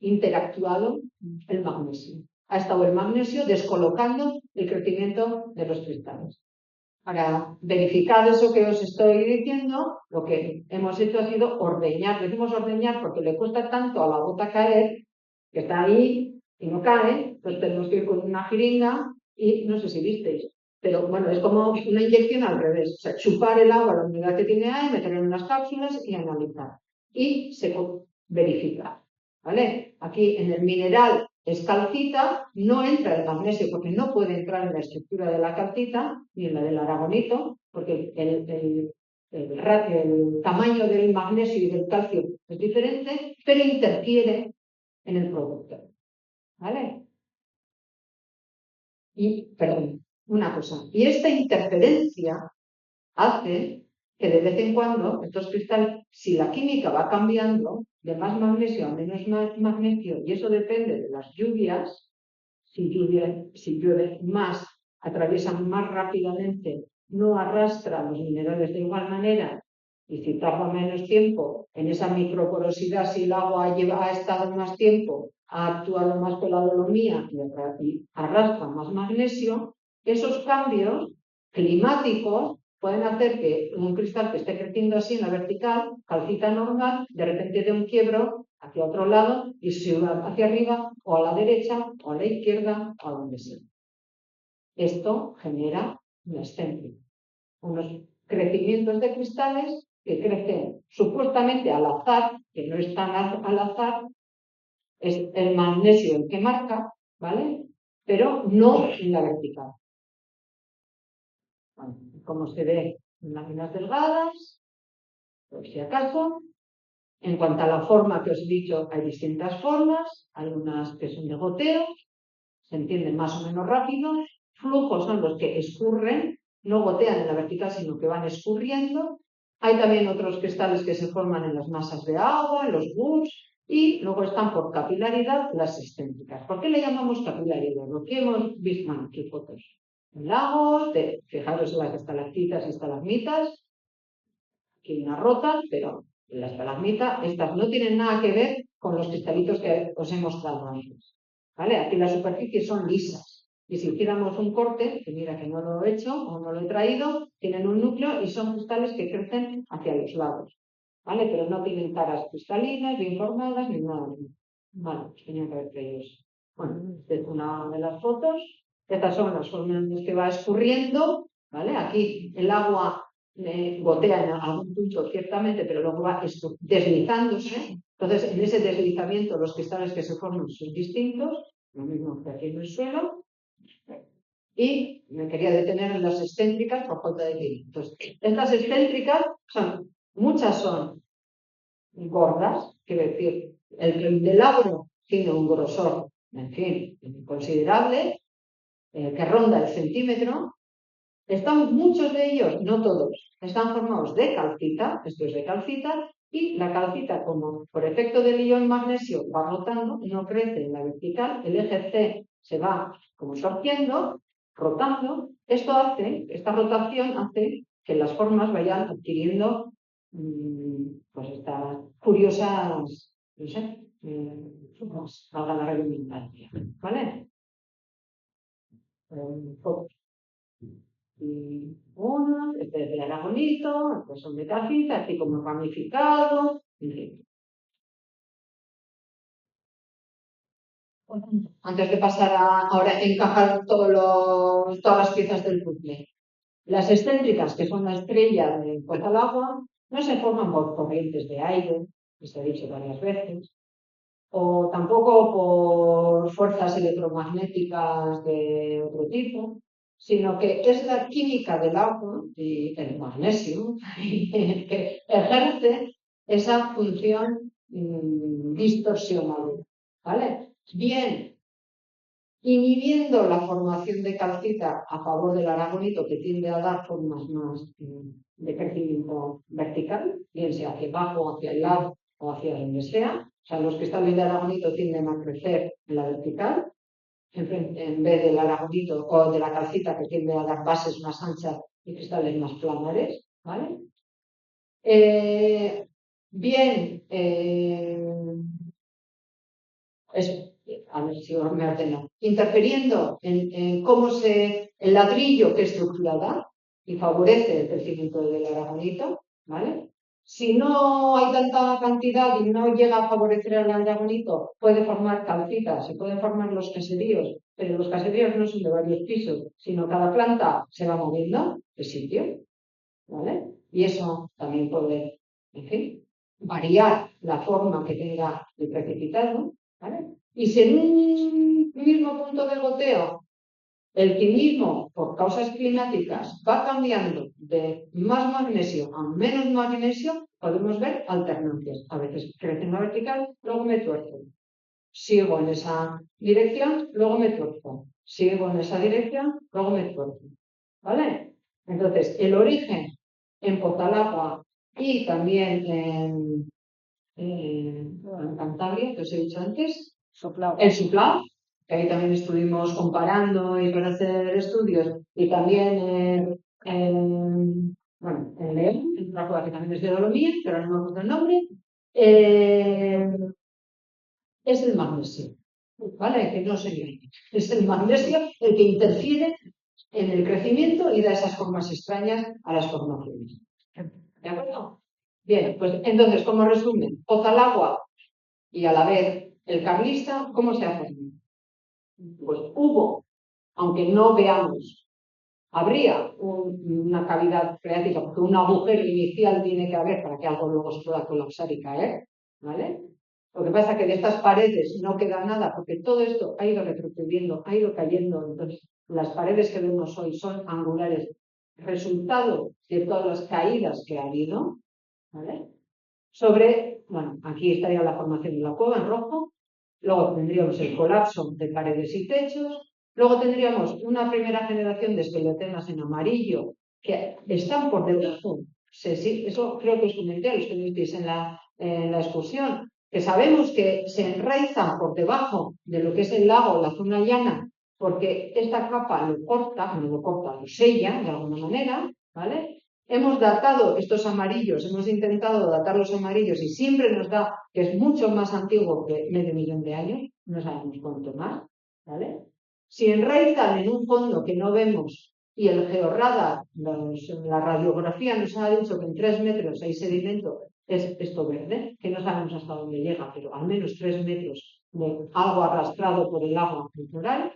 interactuado el magnesio. Ha estado el magnesio descolocando el crecimiento de los cristales. Para verificar eso que os estoy diciendo, lo que hemos hecho ha sido ordeñar. Decimos ordeñar porque le cuesta tanto a la gota caer, que está ahí y no cae, entonces tenemos que ir con una jeringa y no sé si visteis, pero bueno, es como una inyección al revés. O sea, chupar el agua, la humedad que tiene ahí, meterlo en unas cápsulas y analizar. Y se verifica. ¿Vale? Aquí en el mineral es calcita, no entra el magnesio porque no puede entrar en la estructura de la calcita ni en la del aragonito, porque el tamaño del magnesio y del calcio es diferente, pero interfiere en el producto. ¿Vale? Y, perdón, una cosa. Y esta interferencia hace que de vez en cuando estos cristales, si la química va cambiando de más magnesio a menos magnesio, y eso depende de las lluvias, si llueve más, atraviesan más rápidamente, no arrastra los minerales de igual manera, y si tarda menos tiempo en esa microporosidad, si el agua ha estado más tiempo, ha actuado más con la dolomía y arrastra más magnesio, esos cambios climáticos pueden hacer que un cristal que esté creciendo así en la vertical, calcita normal, de repente dé un quiebro hacia otro lado y suba hacia arriba o a la derecha o a la izquierda o a donde sea. Esto genera una ascenso, unos crecimientos de cristales que crecen supuestamente al azar, que no están al azar, es el magnesio el que marca, ¿vale? Pero no en la vertical. Bueno, como se ve en láminas delgadas, por si acaso. En cuanto a la forma que os he dicho, hay distintas formas, hay unas que son de goteo, se entienden más o menos rápido, flujos son los que escurren, no gotean en la vertical, sino que van escurriendo, Hay también otros cristales que se forman en las masas de agua, en los buds, y luego están por capilaridad las excéntricas. ¿Por qué le llamamos capilaridad? Lo que hemos visto aquí fotos. En lagos, fijaros en las estalactitas y estalagmitas, aquí hay una rota, pero la estalagmita, estas no tienen nada que ver con los cristalitos que os he mostrado antes. ¿Vale? Aquí las superficies son lisas. Y si hiciéramos un corte, que mira que no lo he hecho o no lo he traído, tienen un núcleo y son cristales que crecen hacia los lados. ¿Vale? Pero no tienen caras cristalinas, bien formadas, ni nada. Vale, pues tenía que haber traído eso. Bueno, esta es una de las fotos. Estas son las formas en las que va escurriendo. ¿Vale? Aquí el agua gotea en algún punto ciertamente, pero luego va deslizándose. Entonces, en ese deslizamiento los cristales que se forman son distintos, lo mismo que aquí en el suelo. Y me quería detener en las excéntricas por falta de tiempo. Entonces, estas excéntricas muchas son gordas, quiero decir, el del labro tiene un grosor, en fin, considerable, que ronda el centímetro. Muchos de ellos, no todos, están formados de calcita, esto es de calcita, y la calcita, como por efecto del ion magnesio va rotando, no crece en la vertical, el eje C se va como torciendo, rotando. Esta rotación hace que las formas vayan adquiriendo pues estas curiosas, no sé, formas, valga la redundancia, ¿vale? Y uno, este es de aragonito, estos son de calcita, así como ramificado, en fin. Antes de pasar ahora a encajar todas las piezas del puzzle. Las excéntricas, que son la estrella de fuerza al agua, no se forman por corrientes de aire, que se ha dicho varias veces, o tampoco por fuerzas electromagnéticas de otro tipo, sino que es la química del agua y el magnesio que ejerce esa función distorsionadora, ¿vale? Bien, inhibiendo la formación de calcita a favor del aragonito, que tiende a dar formas más de crecimiento vertical, bien sea hacia abajo, hacia el lado o hacia donde sea. O sea, los cristales de aragonito tienden a crecer en la vertical, en vez del aragonito o de la calcita, que tiende a dar bases más anchas y cristales más planares, ¿vale? Bien, a ver si me ordeno, interfiriendo en cómo el ladrillo, qué estructura da y favorece el crecimiento del aragonito, ¿vale? Si no hay tanta cantidad y no llega a favorecer al aragonito, puede formar calcita, se pueden formar los caseríos, pero los caseríos no son de varios pisos, sino cada planta se va moviendo de sitio, ¿vale? Y eso también puede, en fin, variar la forma que tenga el precipitado, ¿vale? Y si en un mismo punto de goteo el quimismo por causas climáticas va cambiando de más magnesio a menos magnesio, podemos ver alternancias. A veces crece en la vertical, luego me tuerzo. Sigo en esa dirección, luego me tuerzo. Sigo en esa dirección, luego me tuerzo. ¿Vale? Entonces, el origen en Pozalagua y también en Cantabria, que os he dicho antes, el Suplao, que ahí también estuvimos comparando y para hacer estudios, y también en León, en una cosa que también es de Dolomía, pero no me acuerdo el nombre, es el magnesio, ¿vale? Que no se engañe. Es el magnesio el que interfiere en el crecimiento y da esas formas extrañas a las formaciones. ¿De acuerdo? Bien, pues entonces, como resumen, Pozalagua y a la vez el carlista, ¿cómo se ha formado? Pues hubo, aunque no veamos, habría una cavidad freática, porque un agujero inicial tiene que haber para que algo luego se pueda colapsar y caer, ¿vale? Lo que pasa es que de estas paredes no queda nada, porque todo esto ha ido retrocediendo, ha ido cayendo. Entonces, las paredes que vemos hoy son angulares, resultado de todas las caídas que ha habido, ¿vale? Bueno, aquí estaría la formación de la cueva en rojo, luego tendríamos el colapso de paredes y techos, luego tendríamos una primera generación de esqueletenas en amarillo que están por debajo sí, eso creo que os comenté a los que visteis en la excursión, que sabemos que se enraizan por debajo de lo que es el lago, la zona llana, porque esta capa lo corta, lo sella de alguna manera, ¿vale? Hemos datado estos amarillos, hemos intentado datar los amarillos y siempre nos da que es mucho más antiguo que medio millón de años, no sabemos cuánto más, ¿vale? Si enraizan en un fondo que no vemos y el georradar, la radiografía nos ha dicho que en 3 metros hay sedimento, es esto verde, que no sabemos hasta dónde llega, pero al menos 3 metros de algo arrastrado por el agua natural,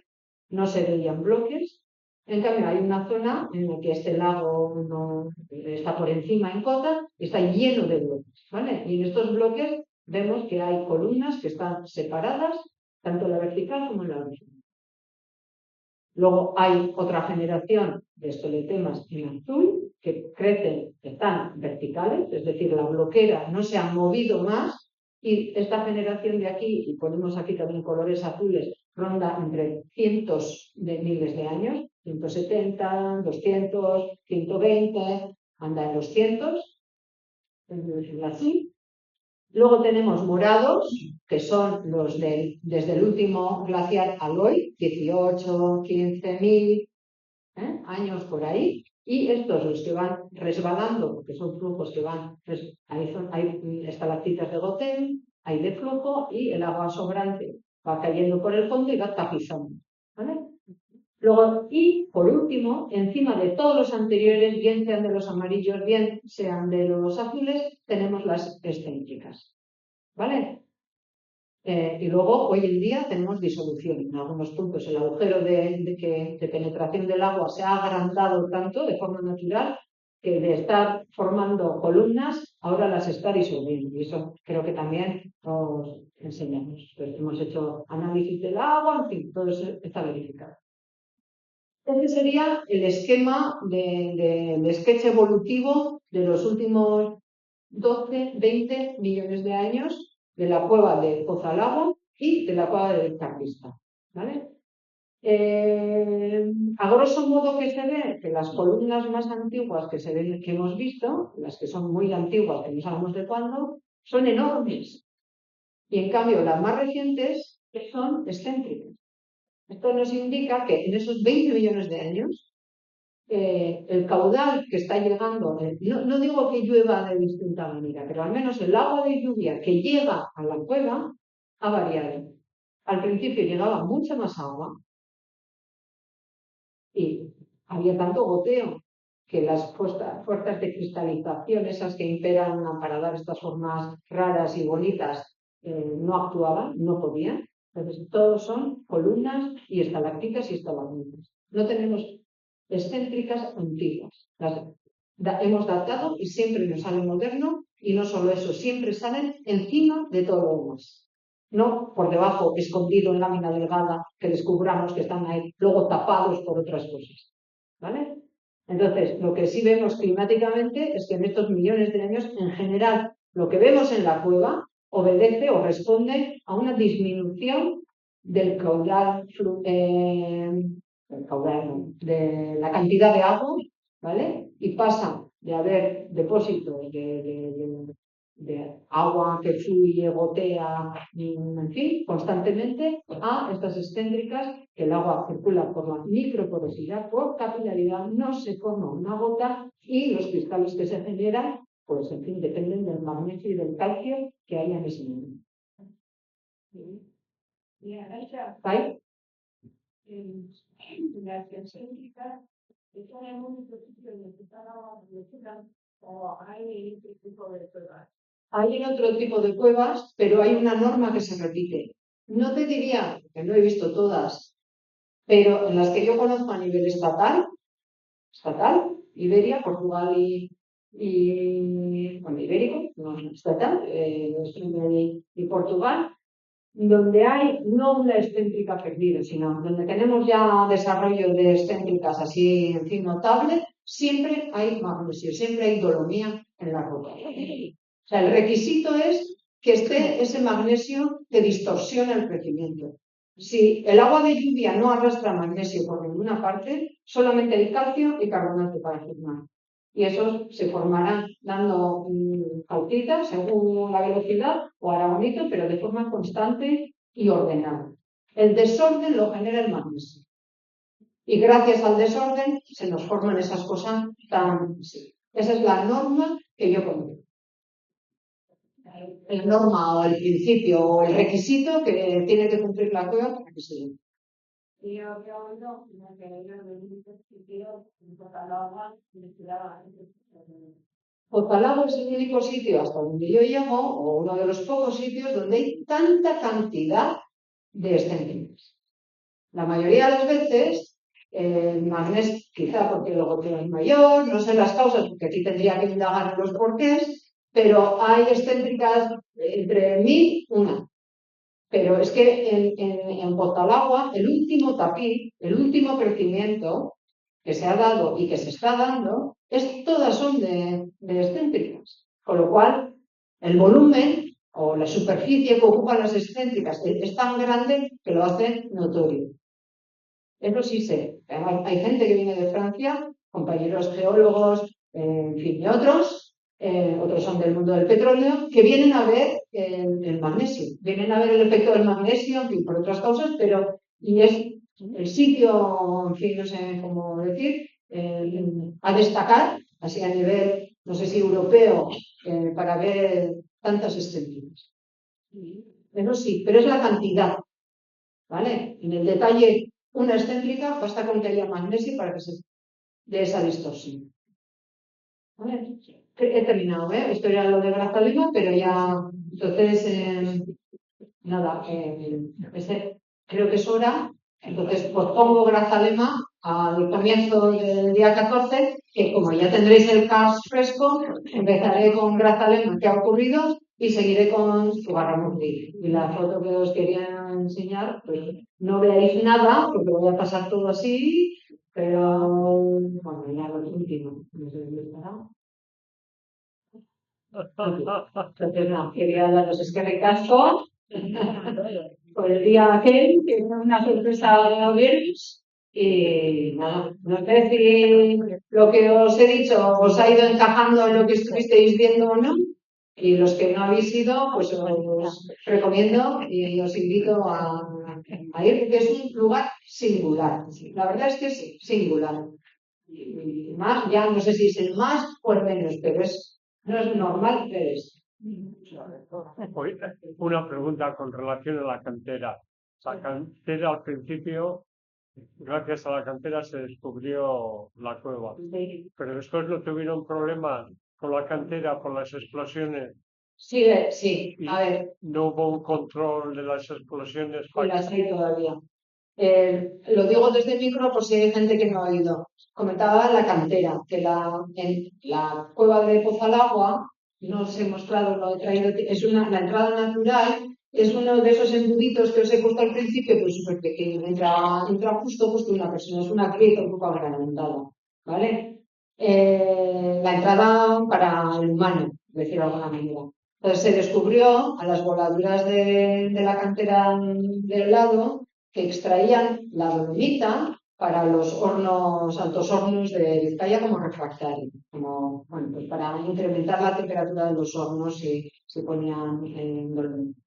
no se veían bloques. En cambio, hay una zona en la que este lago no está por encima en cota, está lleno de bloques, ¿vale? Y en estos bloques vemos que hay columnas que están separadas, tanto en la vertical como en la horizontal. Luego hay otra generación de esqueletemas en azul que crecen, están verticales, es decir, la bloquera no se ha movido más y esta generación de aquí, y ponemos aquí también colores azules, ronda entre cientos de miles de años, 170, 200, 120, anda en los cientos, en azul. Luego tenemos morados, que son los desde el último glaciar al hoy, 18, 15.000 años por ahí, y estos los que van resbalando, porque son flujos que van, hay estalactitas de goteo, hay de flujo y el agua sobrante va cayendo por el fondo y va tapizando, ¿vale? Luego, y por último, encima de todos los anteriores, bien sean de los amarillos, bien sean de los azules, tenemos las excéntricas, ¿vale? Y luego, hoy en día, tenemos disolución. En algunos puntos, el agujero de penetración del agua se ha agrandado tanto de forma natural que de estar formando columnas, ahora las está disolviendo. Y eso creo que también os enseñamos. Pues hemos hecho análisis del agua, en fin, todo eso está verificado. Este sería el esquema de sketch evolutivo de los últimos 12, 20 millones de años de la cueva de Pozalago y de la cueva de Carlista, ¿vale? A grosso modo, que se ve que las columnas más antiguas que hemos visto, las que son muy antiguas, que no sabemos de cuándo, son enormes. Y en cambio, las más recientes son excéntricas. Esto nos indica que en esos 20 millones de años, el caudal que está llegando, no digo que llueva de distinta manera, pero al menos el agua de lluvia que llega a la cueva ha variado. Al principio llegaba mucha más agua y había tanto goteo que las fuerzas de cristalización, esas que imperan para dar estas formas raras y bonitas, no actuaban, no podían. Entonces, todos son columnas y estalactitas y estalagmitas. No tenemos excéntricas antiguas. Hemos datado y siempre nos sale moderno, y no solo eso, siempre salen encima de todo lo demás. No por debajo, escondido en lámina delgada, que descubramos que están ahí, luego tapados por otras cosas. ¿Vale? Entonces, lo que sí vemos climáticamente es que en estos millones de años, en general, lo que vemos en la cueva obedece o responde a una disminución del caudal, de la cantidad de agua, ¿vale? Y pasa de haber depósitos de agua que fluye, gotea, en fin, constantemente, a estas excéntricas, que el agua circula por la microporosidad, por capilaridad, no se forma una gota y los cristales que se generan, pues en fin, dependen del magnesio y del calcio que haya en ese momento. ¿Vale? Las excéntricas están en un sitio donde está la agua o hay otro tipo de cuevas. Hay otro tipo de cuevas, pero hay una norma que se repite. No te diría, que no he visto todas, pero en las que yo conozco a nivel estatal, Iberia, Portugal y bueno, ibérico, no estatal, y Portugal, donde hay no una excéntrica perdida, sino donde tenemos ya desarrollo de excéntricas así, en fin, notable, siempre hay magnesio, siempre hay dolomía en la roca. O sea, el requisito es que esté ese magnesio que distorsiona el crecimiento. Si el agua de lluvia no arrastra magnesio por ninguna parte, solamente el calcio y carbonato para formar. y esos se formarán dando pautitas según la velocidad o aragonito, pero de forma constante y ordenada. El desorden lo genera el magnesio. Y gracias al desorden se nos forman esas cosas tan... Sí. Esa es la norma que yo pongo. La norma o el principio o el requisito que tiene que cumplir la cueva para que se dé. Y yo había oído que ellos de un sitio en Pozalagua investigaban. Pozalagua es el único sitio hasta donde yo llego, o uno de los pocos sitios donde hay tanta cantidad de excéntricas. La mayoría de las veces, el magnesio, quizá porque el goteo es mayor, no sé las causas, porque aquí tendría que indagar en los porqués, pero hay excéntricas entre 1000, una. Pero es que en Pozalagua, el último tapiz, el último crecimiento que se ha dado y que se está dando, todas son de excéntricas. Con lo cual, el volumen o la superficie que ocupan las excéntricas es tan grande que lo hace notorio. Eso sí sé. Hay gente que viene de Francia, compañeros geólogos, en fin, y otros son del mundo del petróleo, que vienen a ver el magnesio, vienen a ver el efecto del magnesio, en fin, por otras causas, pero y es el sitio, en fin, no sé cómo decir, a destacar, así a nivel, no sé si europeo, para ver tantas excéntricas. Eso sí, pero es la cantidad, ¿vale? En el detalle, una excéntrica basta con que haya magnesio para que se dé esa distorsión. ¿Vale? He terminado, ¿eh? Esto era lo de Grazalema, pero ya, entonces, nada, creo que es hora. Entonces, pongo Grazalema al comienzo del día 14, que como ya tendréis el CAS fresco, empezaré con Grazalema, qué ha ocurrido, y seguiré con Zugarramurdi. Y la foto que os quería enseñar, pues no veáis nada, porque voy a pasar todo así, pero bueno, ya lo último, no sé dónde estará. Entonces, no, quería daros eskerrik asko por el día aquel, que fue una sorpresa veros. Y nada, no sé si lo que os he dicho os ha ido encajando en lo que estuvisteis viendo o no. Y los que no habéis ido, pues os recomiendo y os invito a ir, porque es un lugar singular. La verdad es que es singular. Y más, ya no sé si es el más o el menos, pero no es normal ver esto. Una pregunta con relación a la cantera. La cantera al principio, gracias a la cantera se descubrió la cueva, pero después no tuvieron problemas con la cantera por las explosiones. Sí, a ver. No hubo un control de las explosiones. Y las hay todavía. Lo digo desde el micro por si hay gente que no ha oído. Comentaba la cantera, que en la cueva de Pozalagua, no os he mostrado, lo he traído, la entrada natural es uno de esos embuditos que os he puesto al principio, pero súper pequeño. Entra justo una persona, es una grieta un poco agrandada, ¿vale? La entrada para el humano, decir de alguna manera. Entonces se descubrió a las voladuras de la cantera del lado que extraían la dolomita para los altos hornos de Vizcaya como refractario, como, bueno, pues para incrementar la temperatura de los hornos se ponían dolomita.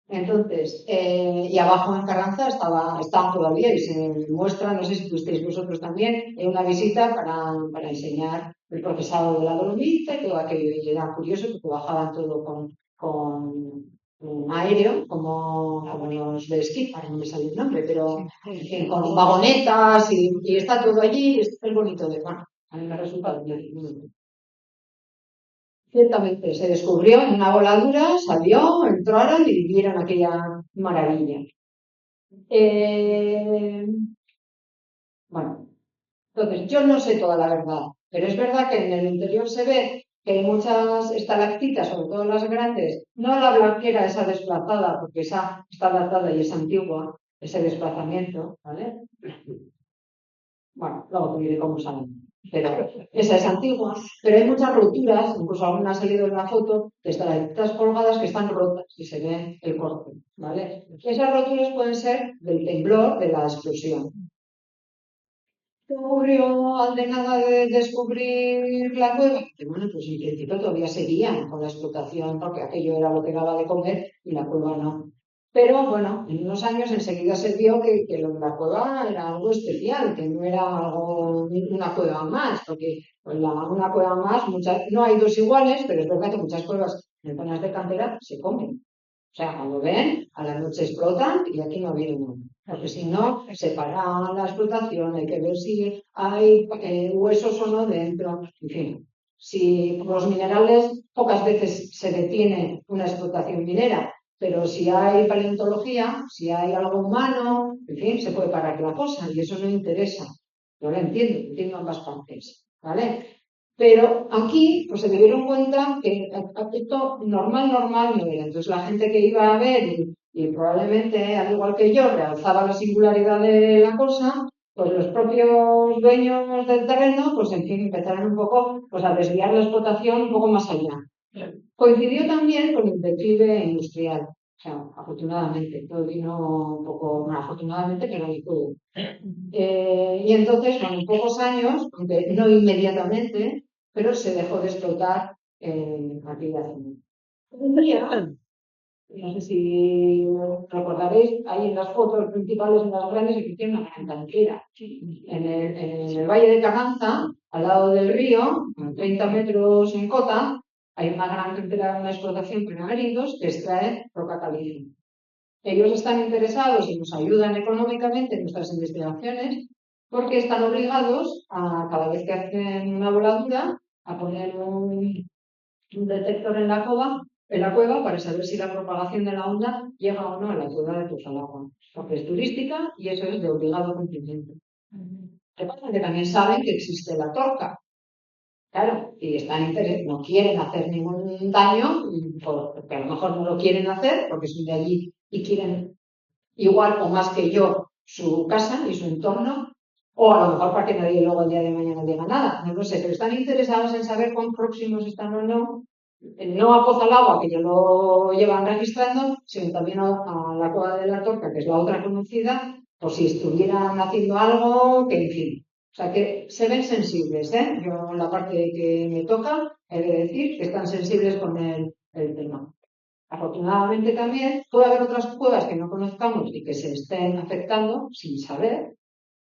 Entonces, y abajo en Carranza estaban todavía y se muestra, no sé si fuisteis vosotros también, en una visita para enseñar el procesado de la dolomita y todo aquello. Y era curioso porque bajaban todo con un aéreo, como los de esquí, ahora no me sale el nombre, pero con vagonetas y está todo allí, es bonito de ver. A mí me resulta muy bonito. Ciertamente se descubrió en una voladura, salió, entraron y vieron aquella maravilla. Bueno, entonces yo no sé toda la verdad, pero es verdad que en el interior se ve que hay muchas estalactitas, sobre todo las grandes, no la blanquera esa desplazada, porque esa está datada y es antigua, ese desplazamiento, ¿vale? Bueno, luego te diré cómo salen. Pero esa es antigua, pero hay muchas roturas, incluso alguna ha salido en la foto, de estalactitas colgadas que están rotas y se ve el corte, ¿vale? Esas roturas pueden ser del temblor de la explosión. ¿qué ocurrió al de nada de descubrir la cueva? Que bueno, pues en principio todavía seguían con la explotación porque aquello era lo que daba de comer y la cueva no. Pero bueno, en unos años enseguida se vio que lo de la cueva era algo especial, que no era algo, una cueva más, porque pues, una cueva más, no hay dos iguales, pero es verdad que muchas cuevas en zonas de cantera se comen. O sea, cuando ven, a la noche explotan y aquí no ha habido nada. Porque si no, se para la explotación, hay que ver si hay huesos o no dentro. En fin, si por los minerales pocas veces se detiene una explotación minera, pero si hay paleontología, si hay algo humano, en fin, se puede parar la cosa y eso no interesa. Yo lo entiendo ambas partes, ¿vale? Pero aquí pues, se me dieron cuenta que esto normal no era. Entonces la gente que iba a ver y probablemente, al igual que yo, realzaba la singularidad de la cosa, pues los propios dueños del terreno, pues en fin, empezaron un poco pues, a desviar la explotación un poco más allá. Coincidió también con el declive industrial. O sea, afortunadamente, todo vino un poco, bueno, afortunadamente, pero no todo. Y entonces, bueno, en pocos años, aunque no inmediatamente, pero se dejó de explotar actividad humana. Un día, no sé si recordaréis, hay en las fotos principales, en las grandes, que tiene una gran cantera. En el Valle de Carranza, al lado del río, a 30 metros en cota, hay una gran cantera, una explotación Primagerindos que extrae roca caliza. Ellos están interesados y nos ayudan económicamente en nuestras investigaciones porque están obligados a, cada vez que hacen una voladura, a poner un detector en la cueva para saber si la propagación de la onda llega o no a la cueva de Tuzalagua, porque es turística y eso es de obligado cumplimiento. ¿Qué pasa? Que también saben que existe la torca. Claro, y no quieren hacer ningún daño, porque a lo mejor no lo quieren hacer, porque son de allí y quieren igual o más que yo su casa y su entorno, o a lo mejor para que nadie luego el día de mañana diga nada, no lo sé, pero están interesados en saber cuán próximos están o no a Pozalagua, que ya lo llevan registrando, sino también a la Cueva de la Torca, que es la otra conocida, por si estuvieran haciendo algo, que en fin. O sea, que se ven sensibles, ¿eh? Yo, en la parte que me toca, he de decir que están sensibles con el tema. Afortunadamente también puede haber otras cuevas que no conozcamos y que se estén afectando sin saber,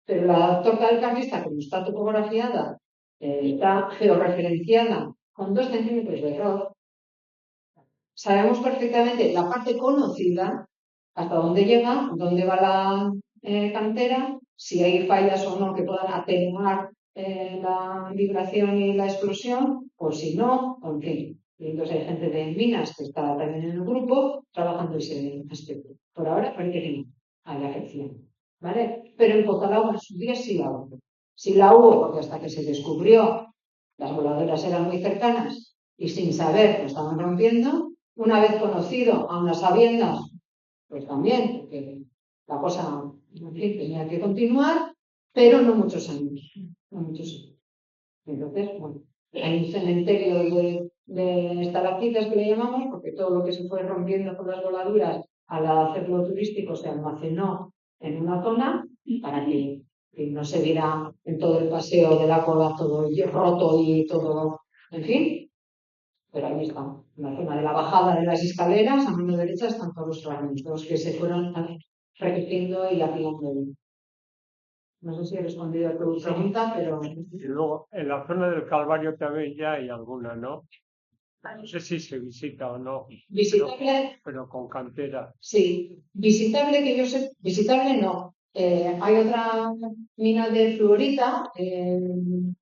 pero la Torca del Carlista, como está topografiada, está georreferenciada con 2 centímetros de error, sabemos perfectamente la parte conocida, hasta dónde llega, dónde va la cantera, si hay fallas o no que puedan atenuar la vibración y la explosión, o si no, en fin. Y entonces hay gente de minas que está también en el grupo trabajando ese aspecto. Por ahora parece que no hay afección, ¿vale? Pero en Pozalagua en su día sí la hubo. Sí la hubo porque hasta que se descubrió las voladoras eran muy cercanas y sin saber lo estaban rompiendo. Una vez conocido, aun las sabiendas, pues también, porque la cosa, en fin, tenía que continuar, pero no muchos años. No muchos años. Entonces, bueno, hay un cementerio de estalactitas que le llamamos, porque todo lo que se fue rompiendo con las voladuras al hacerlo turístico se almacenó en una zona para que no se viera en todo el paseo de la cola todo roto y todo, en fin. Pero ahí está, en la zona de la bajada de las escaleras, a mano derecha están todos los fragmentos que se fueron repitiendo y apilando. No sé si he respondido a tu pregunta, pero... Y luego, en la zona del Calvario también ya hay alguna, ¿no? No sé si se visita o no. Visitable. Pero con cantera. Sí, visitable que yo sé, visitable no. Hay otra mina de fluorita en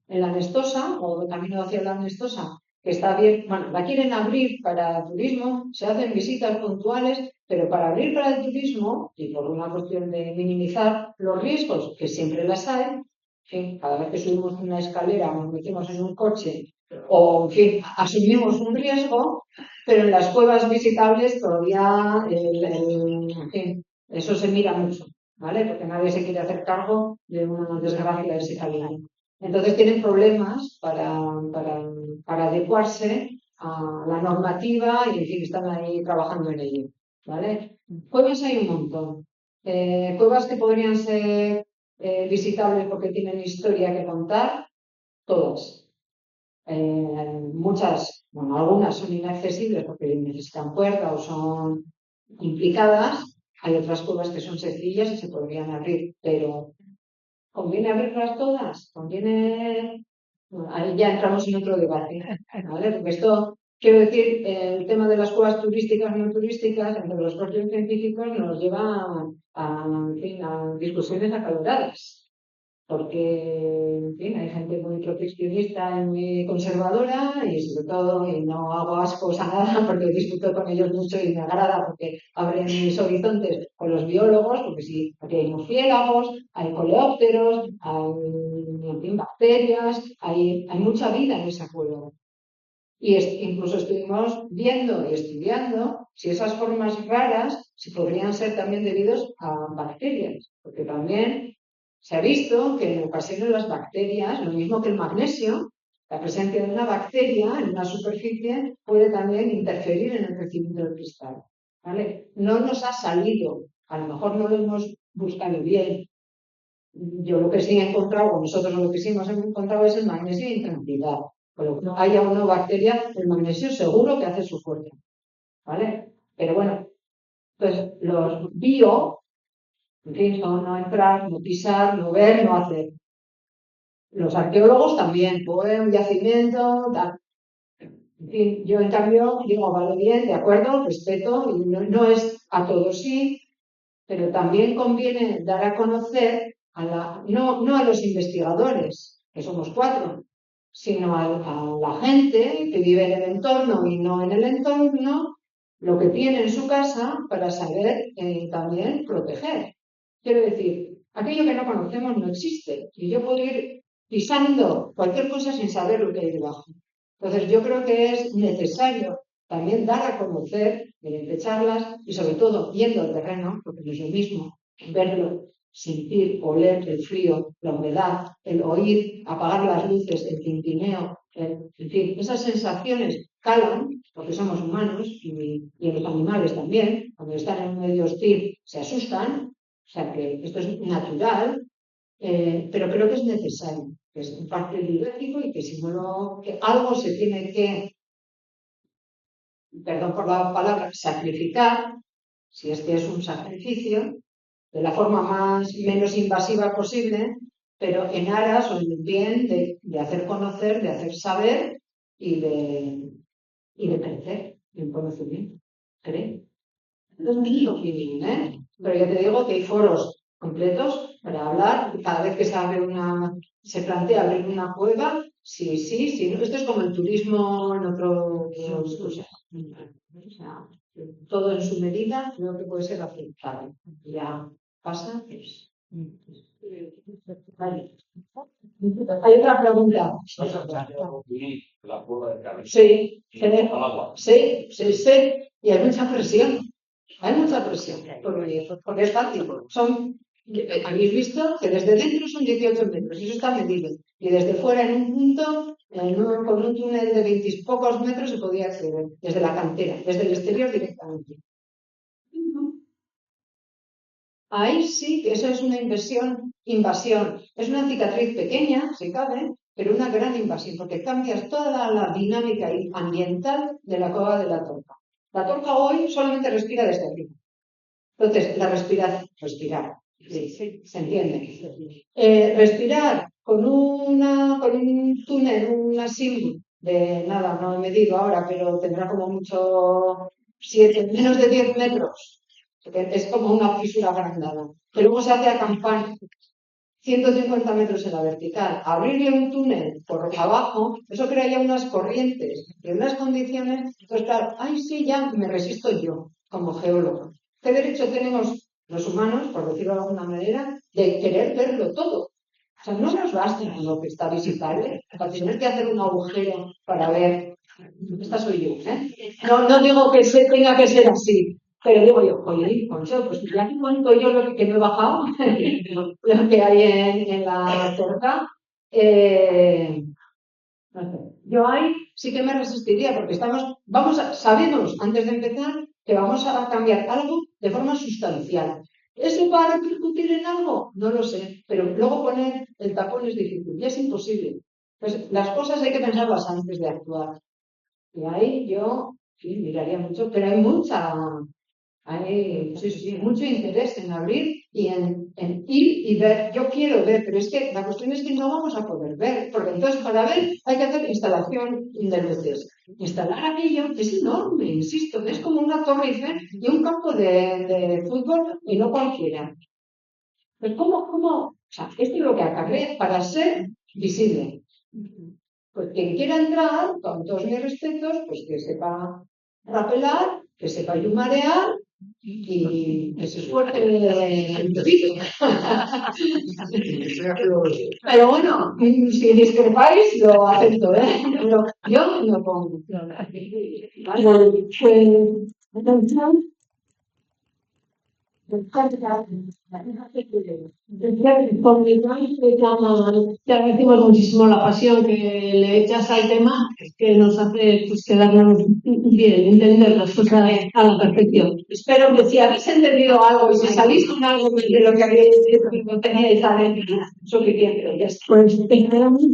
la Nestosa, o camino hacia la Nestosa, que está bien, bueno, la quieren abrir para turismo, se hacen visitas puntuales, pero para abrir para el turismo, y por una cuestión de minimizar los riesgos, que siempre las hay, en fin, cada vez que subimos una escalera o nos metemos en un coche, o en fin, asumimos un riesgo, pero en las cuevas visitables todavía, en fin, eso se mira mucho, ¿vale? Porque nadie se quiere hacer cargo de una desgracia de ese calibre. Entonces tienen problemas para adecuarse a la normativa y, en fin, están ahí trabajando en ello, ¿vale? Cuevas hay un montón. Cuevas que podrían ser visitables porque tienen historia que contar, todas. Muchas, bueno, algunas son inaccesibles porque necesitan cuerda o son complicadas. Hay otras cuevas que son sencillas y se podrían abrir, pero ¿conviene abrirlas todas? ¿Conviene? Bueno, ahí ya entramos en otro debate, ¿vale? Porque esto, quiero decir, el tema de las cuevas turísticas o no turísticas, entre los propios científicos, nos lleva en fin, a discusiones acaloradas. Porque, en fin, hay gente muy proteccionista y muy conservadora y sobre todo, y no hago ascos a nada porque disfruto con ellos mucho y me agrada porque abren mis horizontes con los biólogos, porque sí, aquí hay murciélagos, hay coleópteros, hay, en fin, bacterias, hay mucha vida en esa cueva. Y incluso estuvimos viendo y estudiando si esas formas raras si podrían ser también debidos a bacterias, porque también se ha visto que en ocasiones las bacterias, lo mismo que el magnesio, la presencia de una bacteria en una superficie puede también interferir en el crecimiento del cristal, ¿vale? No nos ha salido, a lo mejor no lo hemos buscado bien. Yo lo que sí he encontrado, o nosotros lo que sí hemos encontrado es el magnesio en cantidad. Con lo que no haya o no bacteria, el magnesio seguro que hace su fuerza, ¿vale? Pero bueno, pues los bio, en fin, son no entrar, no pisar, no ver, no hacer. Los arqueólogos también, un yacimiento, tal. En fin, yo en cambio digo, vale bien, de acuerdo, respeto, y no es a todos sí, pero también conviene dar a conocer no a los investigadores, que somos 4, sino a la gente que vive en el entorno y no en el entorno, lo que tiene en su casa para saber también proteger. Quiero decir, aquello que no conocemos no existe y yo puedo ir pisando cualquier cosa sin saber lo que hay debajo. Entonces yo creo que es necesario también dar a conocer mediante charlas y sobre todo viendo el terreno, porque no es lo mismo verlo, sentir, oler el frío, la humedad, el oír, apagar las luces, el tintineo, en fin, esas sensaciones calan, porque somos humanos y los animales también, cuando están en un medio hostil se asustan, o sea que esto es natural, pero creo que es necesario, que es parte didáctico y que si no, que algo se tiene que, perdón por la palabra, sacrificar, si es que es un sacrificio, de la forma menos invasiva posible, pero en aras o en el bien de hacer conocer, de hacer saber y de crecer en conocimiento. ¿Cree? Es mi opinión, ¿eh? Pero ya te digo que hay foros completos para hablar. Cada vez que se plantea abrir una cueva, sí. Esto es como el turismo en otros cosas. O sea, todo en su medida creo que puede ser aceptable. Ya pasa, pues. Vale. Hay otra pregunta. La cueva del Carmen. Sí, Al agua. sí. Y hay mucha presión. Hay mucha presión. Porque es fácil. Habéis visto que desde dentro son 18 metros. Y eso está medido. Y desde fuera, en un punto, con un túnel de 20 y pocos metros, se podía acceder. Desde la cantera. Desde el exterior directamente. Ahí sí que eso es una invasión. Es una cicatriz pequeña, si cabe, pero una gran invasión, porque cambias toda la dinámica ambiental de la cueva de la Torca. La Torca hoy solamente respira desde arriba. Entonces, respirar, sí, se entiende. Respirar con un túnel, una sim de nada, no he medido ahora, pero tendrá como mucho menos de 10 metros. Es como una fisura agrandada, que luego se hace a campana, 150 metros en la vertical. Abrirle un túnel por abajo, eso crea ya unas corrientes, en unas condiciones, pues claro, ahí sí ya me resisto yo, como geólogo. ¿Qué derecho tenemos los humanos, por decirlo de alguna manera, de querer verlo todo? O sea, no nos basta lo que está visitable, para tener que hacer un agujero para ver. Esta soy yo, ¿eh? No digo que tenga que ser así. Pero digo yo, oye, Concho, pues ya te cuento yo lo que me he bajado, lo que hay en la Torca. No sé. Yo ahí sí que me resistiría, porque sabemos antes de empezar que vamos a cambiar algo de forma sustancial. ¿Eso va a repercutir en algo? No lo sé, pero luego poner el tapón es difícil, ya es imposible. Pues las cosas hay que pensarlas antes de actuar. Y ahí yo sí, miraría mucho, pero hay mucho interés en abrir y en ir y ver. Yo quiero ver, pero es que la cuestión es que no vamos a poder ver, porque entonces para ver hay que hacer instalación de luces. Instalar aquello es enorme, insisto, es como una torre Eiffel y un campo de fútbol y no cualquiera. Pues o sea, esto es lo que acarrea para ser visible. Pues quien quiera entrar, con todos mis respetos, pues que sepa rapelar, que sepa yumarear y que se esfuerce un poquito. Pero bueno, si discrepáis, lo acepto, ¿eh? Pero yo me pongo. Vale, pues, te agradecemos muchísimo la pasión que le echas al tema, que nos hace pues, quedarnos bien, entender las cosas a la perfección. Espero que si habéis entendido algo y si salís con algo de lo que teníais adentro, suficiente. Pues te esperamos.